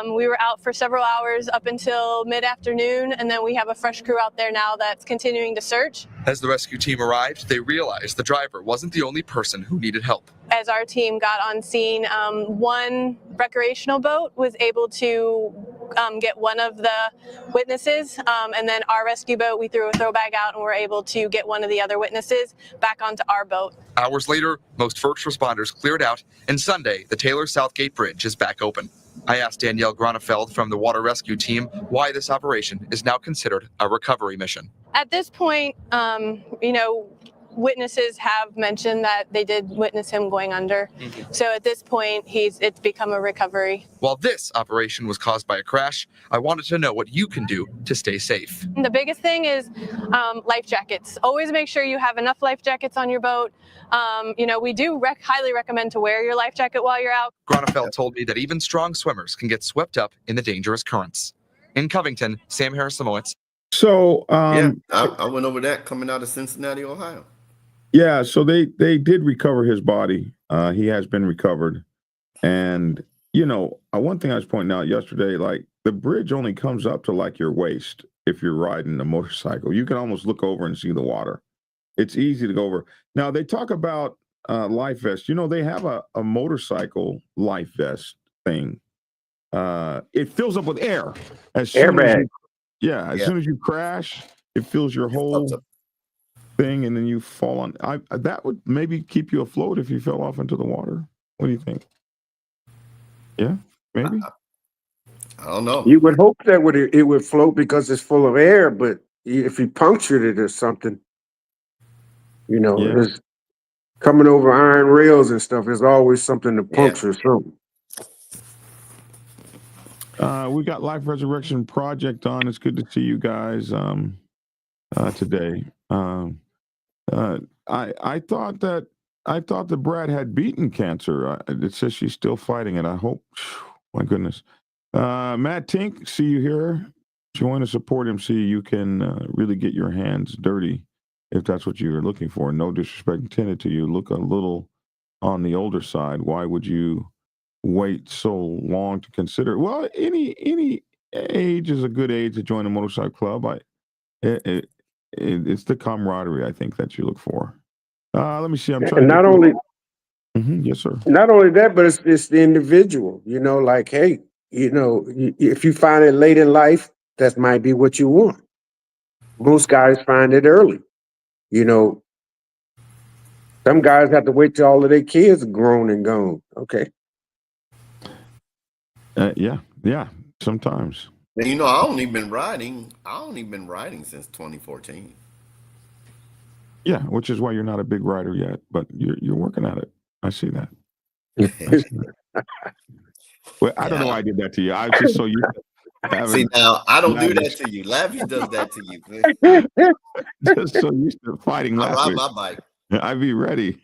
We were out for several hours up until mid-afternoon, and then we have a fresh crew out there now that's continuing to search. As the rescue team arrived, they realized the driver wasn't the only person who needed help. As our team got on scene, one recreational boat was able to get one of the witnesses, and then our rescue boat, we threw a throw bag out and were able to get one of the other witnesses back onto our boat. Hours later, most first responders cleared out, and Sunday, the Taylor Southgate Bridge is back open. I asked Danielle Gronefeld from the water rescue team why this operation is now considered a recovery mission. At this point, witnesses have mentioned that they did witness him going under. So at this point, it's become a recovery. While this operation was caused by a crash, I wanted to know what you can do to stay safe. The biggest thing is life jackets. Always make sure you have enough life jackets on your boat. We do highly recommend to wear your life jacket while you're out. Gronefeld told me that even strong swimmers can get swept up in the dangerous currents. In Covington, Sam Harris-Samoitz. So I went over that coming out of Cincinnati, Ohio. Yeah, so they did recover his body. He has been recovered. And, one thing I was pointing out yesterday, like the bridge only comes up to like your waist if you're riding a motorcycle. You can almost look over and see the water. It's easy to go over. Now, they talk about life vests. They have a motorcycle life vest thing. It fills up with air. As soon as you crash, it fills your whole thing, and then you fall on. That would maybe keep you afloat if you fell off into the water. What do you think? Yeah, maybe. I don't know. You would hope that it would float because it's full of air, but if you punctured it or something, it's coming over iron rails and stuff. There's always something to puncture something. We got Life Resurrection Project on. It's good to see you guys today. I thought that Brad had beaten cancer. It says she's still fighting it. I hope. My goodness. Matt Tink, see you here. Join and support MC. You can really get your hands dirty if that's what you're looking for. No disrespect intended to you. Look a little on the older side. Why would you wait so long to consider? Well, any age is a good age to join a motorcycle club. It's the camaraderie, I think, that you look for. Let me see. I'm trying. And not only, yes, sir. Not only that, but it's the individual. Like, hey, if you find it late in life, that might be what you want. Most guys find it early. Some guys have to wait till all of their kids are grown and gone. Okay. Yeah. Sometimes. And I only been riding since 2014. Yeah, which is why you're not a big rider yet, but you're working at it. I see that. Well, I don't know why I did that to you. I was just so used to having. See, now I don't do that Lavish. to you. Lavish does that to you. Just so used to fighting I ride Lavish. my bike. I'd be ready.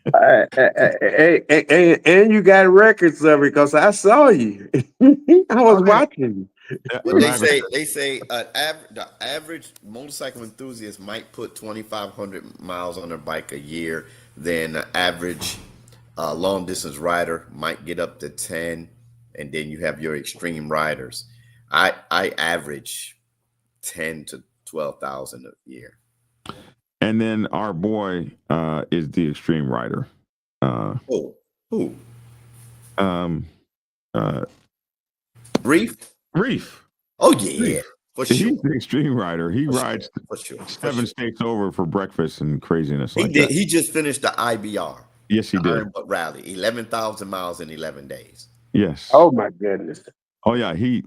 And you got records of it because I saw you. I was watching. Well, they say the average motorcycle enthusiast might put 2,500 miles on their bike a year. Then the average long distance rider might get up to 10, and then you have your extreme riders. I average 10 to 12,000 a year. And then our boy is the extreme rider. Who? Reef. Oh yeah, for sure. He's the extreme rider. He For rides sure. 7 states over for breakfast and craziness He like did. that. He just finished the IBR. Yes, he did. Iron Butt Rally, 11,000 miles in 11 days. Yes. Oh my goodness. Oh yeah, he's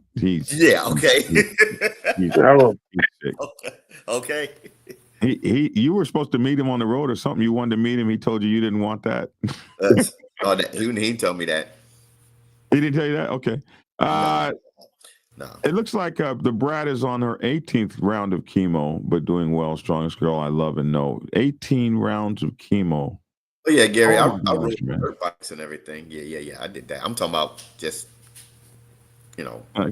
Yeah. Okay. he's sick. Okay. You were supposed to meet him on the road or something. You wanted to meet him. He told you didn't want that. He didn't tell me that. He didn't tell you that? Okay. No. It looks like the Brat is on her 18th round of chemo, but doing well. Strongest girl I love and know. 18 rounds of chemo. Oh yeah, Gary. I my rode gosh, man. dirt bikes and everything. Yeah. I did that. I'm talking about just,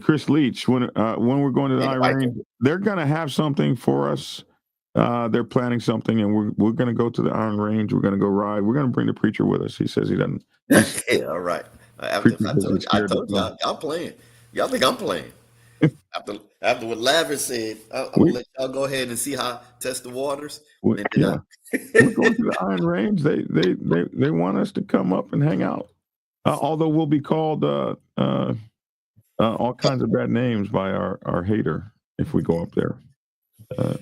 Chris Leach, when we're going to the Iron, they're going to have something for us. They're planning something, and we're going to go to the Iron Range. We're going to go ride. We're going to bring the preacher with us. He says he doesn't. Yeah, all right. I told you, y'all playing. Y'all think I'm playing? After what Lavish said, I'm gonna let y'all go ahead and see how test the waters. We're going to the Iron Range. They want us to come up and hang out. Although we'll be called all kinds of bad names by our hater if we go up there. Yeah,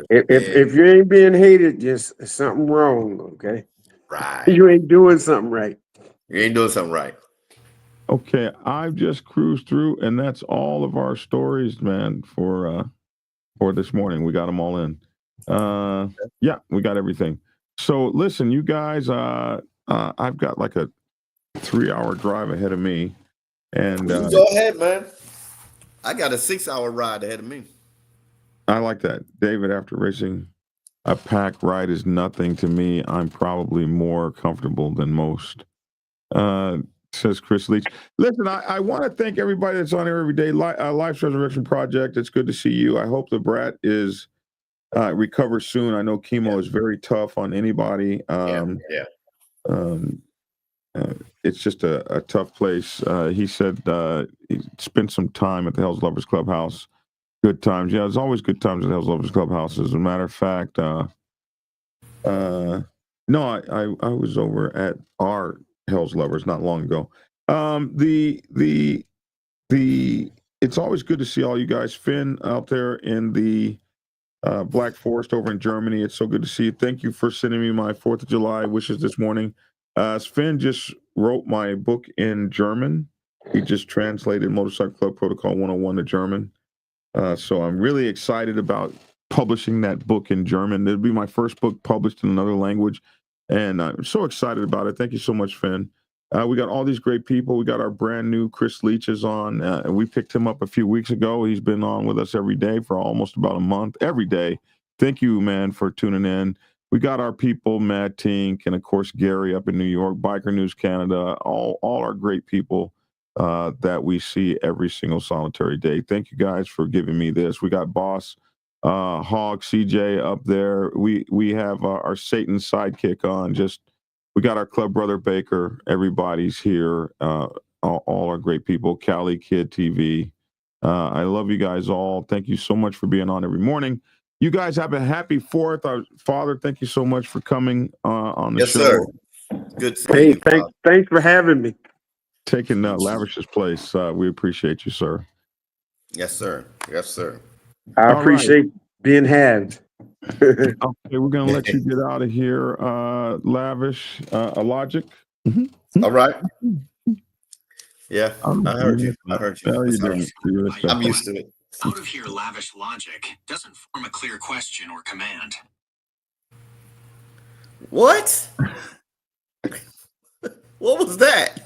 if you ain't being hated, just something wrong, okay? Right. You ain't doing something right. You ain't doing something right. Okay, I've just cruised through, and that's all of our stories, man, for this morning. We got them all in. Yeah, we got everything. So listen, you guys, I've got like a 3-hour drive ahead of me. And you go ahead, man. I got a 6-hour ride ahead of me. I like that. David, after racing a pack ride is nothing to me. I'm probably more comfortable than most. Says Chris Leach. Listen, I want to thank everybody that's on here every day. Life's Resurrection Project. It's good to see you. I hope the Brat is recovers soon. I know chemo is very tough on anybody. It's just a tough place. He said he spent some time at the Hells Lovers Clubhouse. Good times. Yeah, there's always good times at the Hells Lovers Clubhouse. As a matter of fact, no, I was over at our Hells Lovers not long ago. It's always good to see all you guys. Finn out there in the Black Forest over in Germany. It's so good to see you. Thank you for sending me my 4th of July wishes this morning. Finn just wrote my book in German. He just translated Motorcycle Club Protocol 101 to German. So I'm really excited about publishing that book in German. It'll be my first book published in another language. And I'm so excited about it. Thank you so much, Finn. We got all these great people. We got our brand new Chris Leach is on. And we picked him up a few weeks ago. He's been on with us every day for almost about a month, every day. Thank you, man, for tuning in. We got our people, Matt Tink, and of course, Gary up in New York, Biker News Canada, all our great people that we see every single solitary day. Thank you guys for giving me this. We got Boss Hog CJ up there. We have our Satan sidekick on. We got our club brother Baker. Everybody's here. All our great people. Cali Kid TV. I love you guys all. Thank you so much for being on every morning. You guys have a happy 4th. Our Father, thank you so much for coming on the show. Yes, sir. Good to see you. Thanks for having me. Taking Lavish's place. We appreciate you, sir. Yes, sir. Yes, sir. I appreciate being had. Okay, we're gonna let you get out of here, Lavish. A Logic. All right. Yeah, I heard you. I'm used to it. Out of here, Lavish logic doesn't form a clear question or command. What? What was that?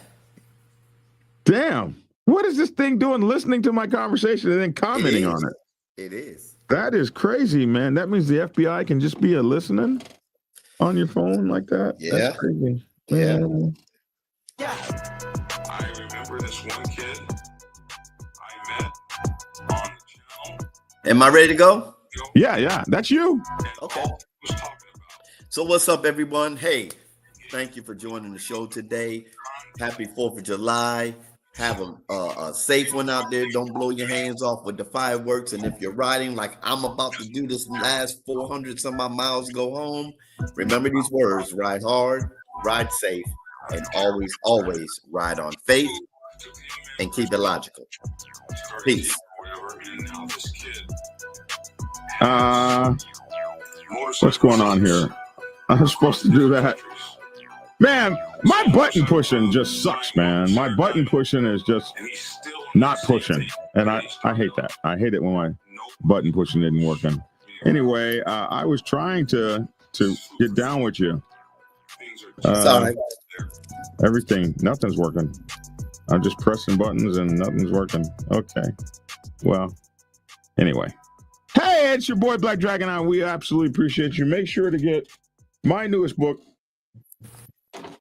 Damn. What is this thing doing listening to my conversation and then commenting on it? It is. That is crazy, man. That means the FBI can just be a listening on your phone like that? Yeah. That's crazy. Yeah. Man. I remember this one kid I met on the channel. Am I ready to go? Yeah. That's you. Okay. So what's up, everyone? Hey, thank you for joining the show today. Happy 4th of July. Have a safe one out there. Don't blow your hands off with the fireworks. And if you're riding like I'm about to do this last 400 some odd miles, go home. Remember these words: ride hard, ride safe, and always, always ride on faith and keep it logical. Peace. What's going on here? I'm supposed to do that. Man, my button pushing just sucks, man. My button pushing is just not pushing. And I hate that. I hate it when my button pushing isn't working. Anyway, I was trying to get down with you. Sorry. Nothing's working. I'm just pressing buttons and nothing's working. Okay. Well, anyway. Hey, it's your boy Black Dragon. We absolutely appreciate you. Make sure to get my newest book,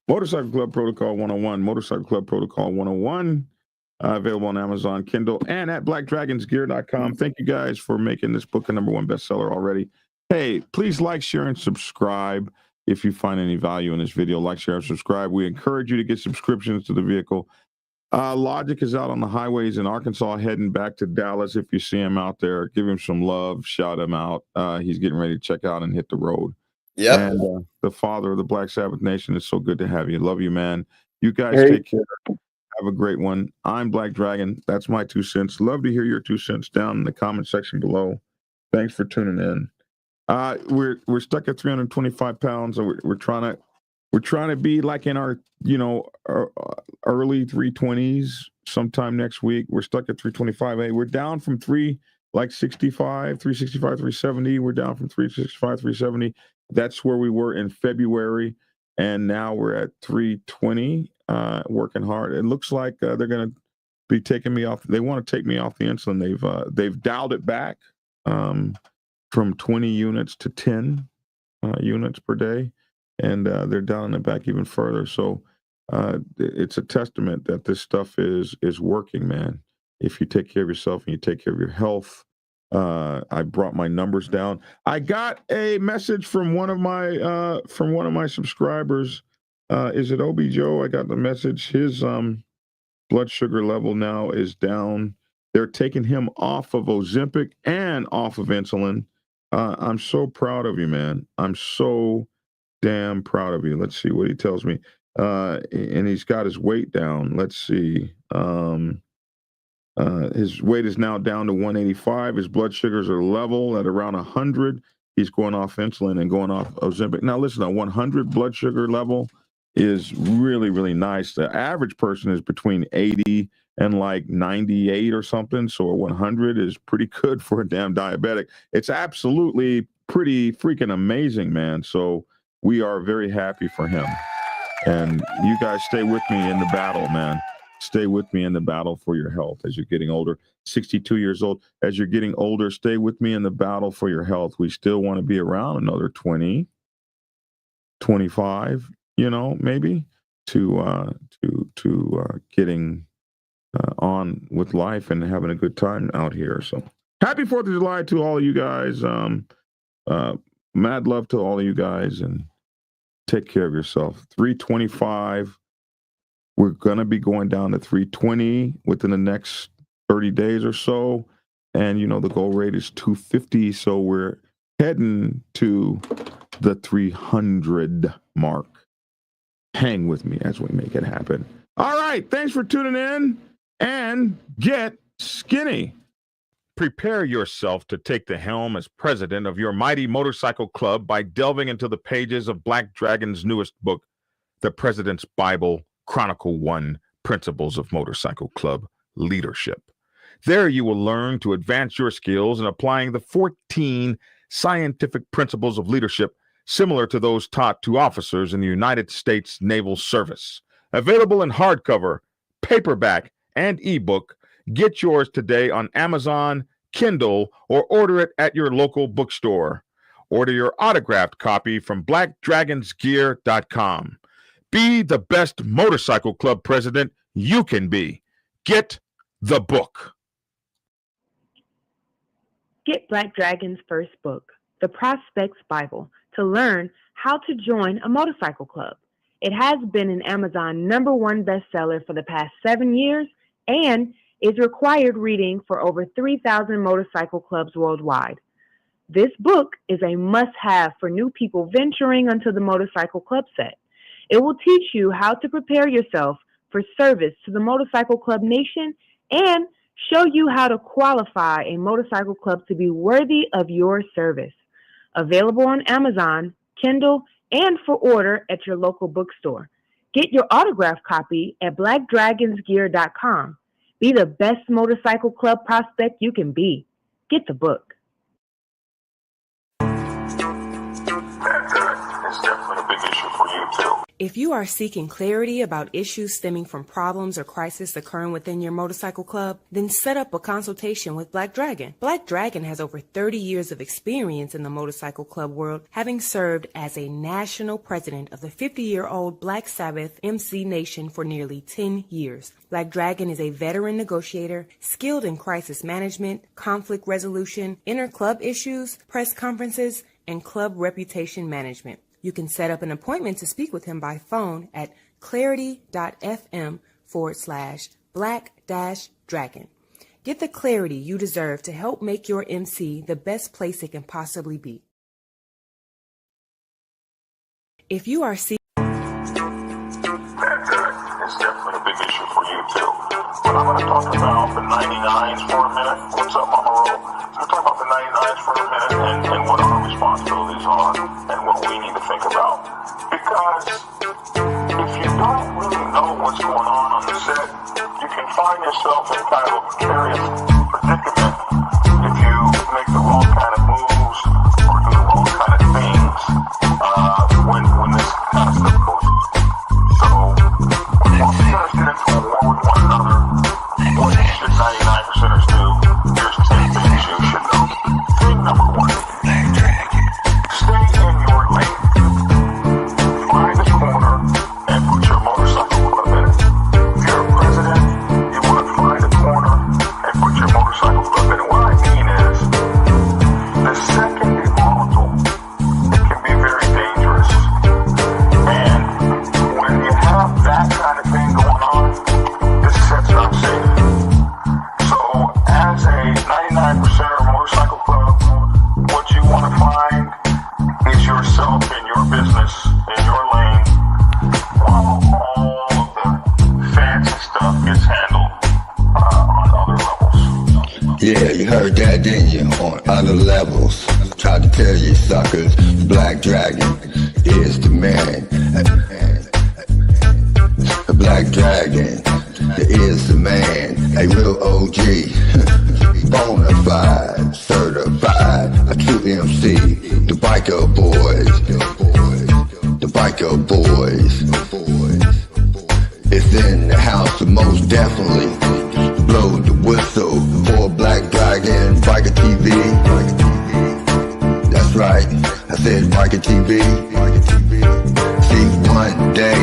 Motorcycle Club Protocol 101, Motorcycle Club Protocol 101, available on Amazon, Kindle, and at blackdragonsgear.com. Thank you guys for making this book a #1 bestseller already. Hey, please like, share, and subscribe. If you find any value in this video, like, share, and subscribe. We encourage you to get subscriptions to the vehicle. Logic is out on the highways in Arkansas, heading back to Dallas. If you see him out there, give him some love, shout him out. He's getting ready to check out and hit the road. Yep. And the father of the Black Sabbath Nation, is so good to have you. Love you, man. You guys take care. Have a great one. I'm Black Dragon. That's my 2 cents. Love to hear your 2 cents down in the comment section below. Thanks for tuning in. We're stuck at 325 pounds. So we're trying to be like in our early 320s sometime next week. We're stuck at 325. Hey, we're down from 365, 370. We're down from 365, 370. That's where we were in February, and now we're at 320, working hard. It looks like they're going to be taking me off. They want to take me off the insulin. They've dialed it back from 20 units to 10 units per day, and they're dialing it back even further. So it's a testament that this stuff is working, man. If you take care of yourself and you take care of your health. I brought my numbers down. I got a message from one of my subscribers. Is it Obi Joe? I got the message. His blood sugar level now is down. They're taking him off of Ozempic and off of insulin. I'm so proud of you, man. I'm so damn proud of you. Let's see what he tells me. And he's got his weight down. Let's see. His weight is now down to 185. His blood sugars are level at around 100. He's going off insulin and going off Ozempic. Now, listen, a 100 blood sugar level is really, really nice. The average person is between 80 and like 98 or something. So a 100 is pretty good for a damn diabetic. It's absolutely pretty freaking amazing, man. So we are very happy for him. And you guys stay with me in the battle, man. Stay with me in the battle for your health as you're getting older. 62 years old. As you're getting older, stay with me in the battle for your health. We still want to be around another 20, 25, maybe to getting on with life and having a good time out here. So happy 4th of July to all of you guys. Mad love to all of you guys, and take care of yourself. 325. We're going to be going down to 320 within the next 30 days or so. And, the goal rate is 250. So we're heading to the 300 mark. Hang with me as we make it happen. All right. Thanks for tuning in, and get skinny. Prepare yourself to take the helm as president of your mighty motorcycle club by delving into the pages of Black Dragon's newest book, The President's Bible, Chronicle 1, Principles of Motorcycle Club Leadership. There you will learn to advance your skills in applying the 14 scientific principles of leadership similar to those taught to officers in the United States Naval Service. Available in hardcover, paperback, and ebook. Get yours today on Amazon, Kindle, or order it at your local bookstore. Order your autographed copy from blackdragonsgear.com. Be the best motorcycle club president you can be. Get the book. Get Black Dragon's first book, The Prospect's Bible, to learn how to join a motorcycle club. It has been an Amazon #1 bestseller for the past 7 years and is required reading for over 3,000 motorcycle clubs worldwide. This book is a must-have for new people venturing onto the motorcycle club set. It will teach you how to prepare yourself for service to the motorcycle club nation and show you how to qualify a motorcycle club to be worthy of your service. Available on Amazon, Kindle, and for order at your local bookstore. Get your autographed copy at blackdragonsgear.com. Be the best motorcycle club prospect you can be. Get the book. It's definitely a big issue for you too. If you are seeking clarity about issues stemming from problems or crises occurring within your motorcycle club, then set up a consultation with Black Dragon. Black Dragon has over 30 years of experience in the motorcycle club world, having served as a national president of the 50-year-old Black Sabbath MC Nation for nearly 10 years. Black Dragon is a veteran negotiator, skilled in crisis management, conflict resolution, inter-club issues, press conferences, and club reputation management. You can set up an appointment to speak with him by phone at clarity.fm/black-dragon. Get the clarity you deserve to help make your MC the best place it can possibly be. If you are seeking... It's definitely a big issue for you too. But I'm going to talk about the 99s for a minute. What's up, Mama Ro? We'll talk about the 99s for a minute and what our responsibilities are and what we need to think about. Because if you don't really know what's going on the set, you can find yourself in kind of a precarious predicament if you make the wrong kind of moves or do the wrong kind of things when this kind of stuff goes. So when you see us get into a war with one another, what should 99%ers do? Here's 10 things you should know. Thing number 1, stay in your lane. Find a corner and put your motorcycle club in it. If you're a president, you want to find a corner and put your motorcycle club in it. What I mean is, the set can be volatile. It can be very dangerous. And when you have that kind of thing going on, this set's not safe. So as a 99%er motorcycle club, what you want to find is yourself in your business, in your lane, while all of the fancy stuff gets handled on other levels. Yeah, you heard that, didn't you? On other levels. Tried to tell you suckers, Black Dragon is the man. Black Dragon is the man. A real OG. Bonafide, certified, a true MC. The biker boys. The biker boys. It's in the house, most definitely. Blow the whistle for Black Dragon, Biker TV. That's right, I said Biker TV. See, one day,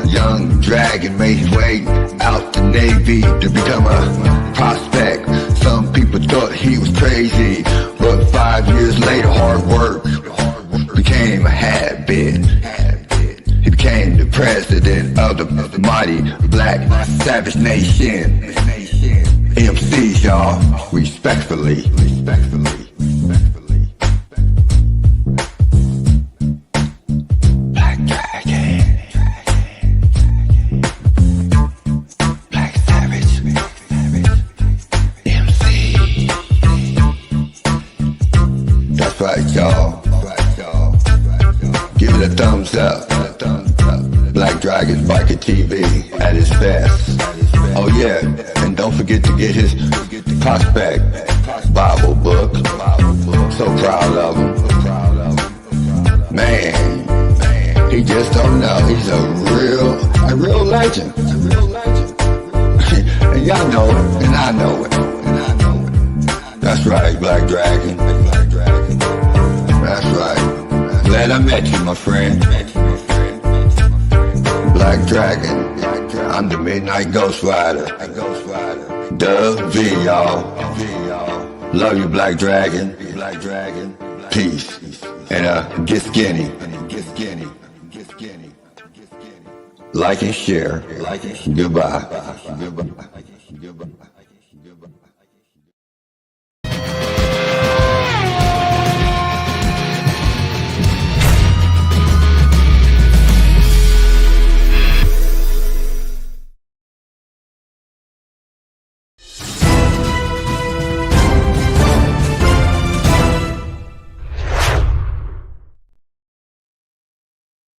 young Dragon made his way out the Navy to become a prospect. Some people thought he was crazy, but 5 years later, hard work became a habit. He became the president of the mighty Black Savage Nation. MCs, y'all, respectfully. Black Dragon. Black Savage. MC. That's right, y'all. Give it a thumbs up. Black Dragon Biker TV at its best. Oh yeah, and don't forget to get his prospect Bible book. So proud of him. Man, He just don't know. He's a real legend. And y'all know it, and I know it. That's right, Black Dragon. That's right. Glad I met you, my friend. Black Dragon. I'm the Midnight Ghost Rider. Dub V, y'all. Love you, Black Dragon. Peace. And get skinny. Like and share. Goodbye.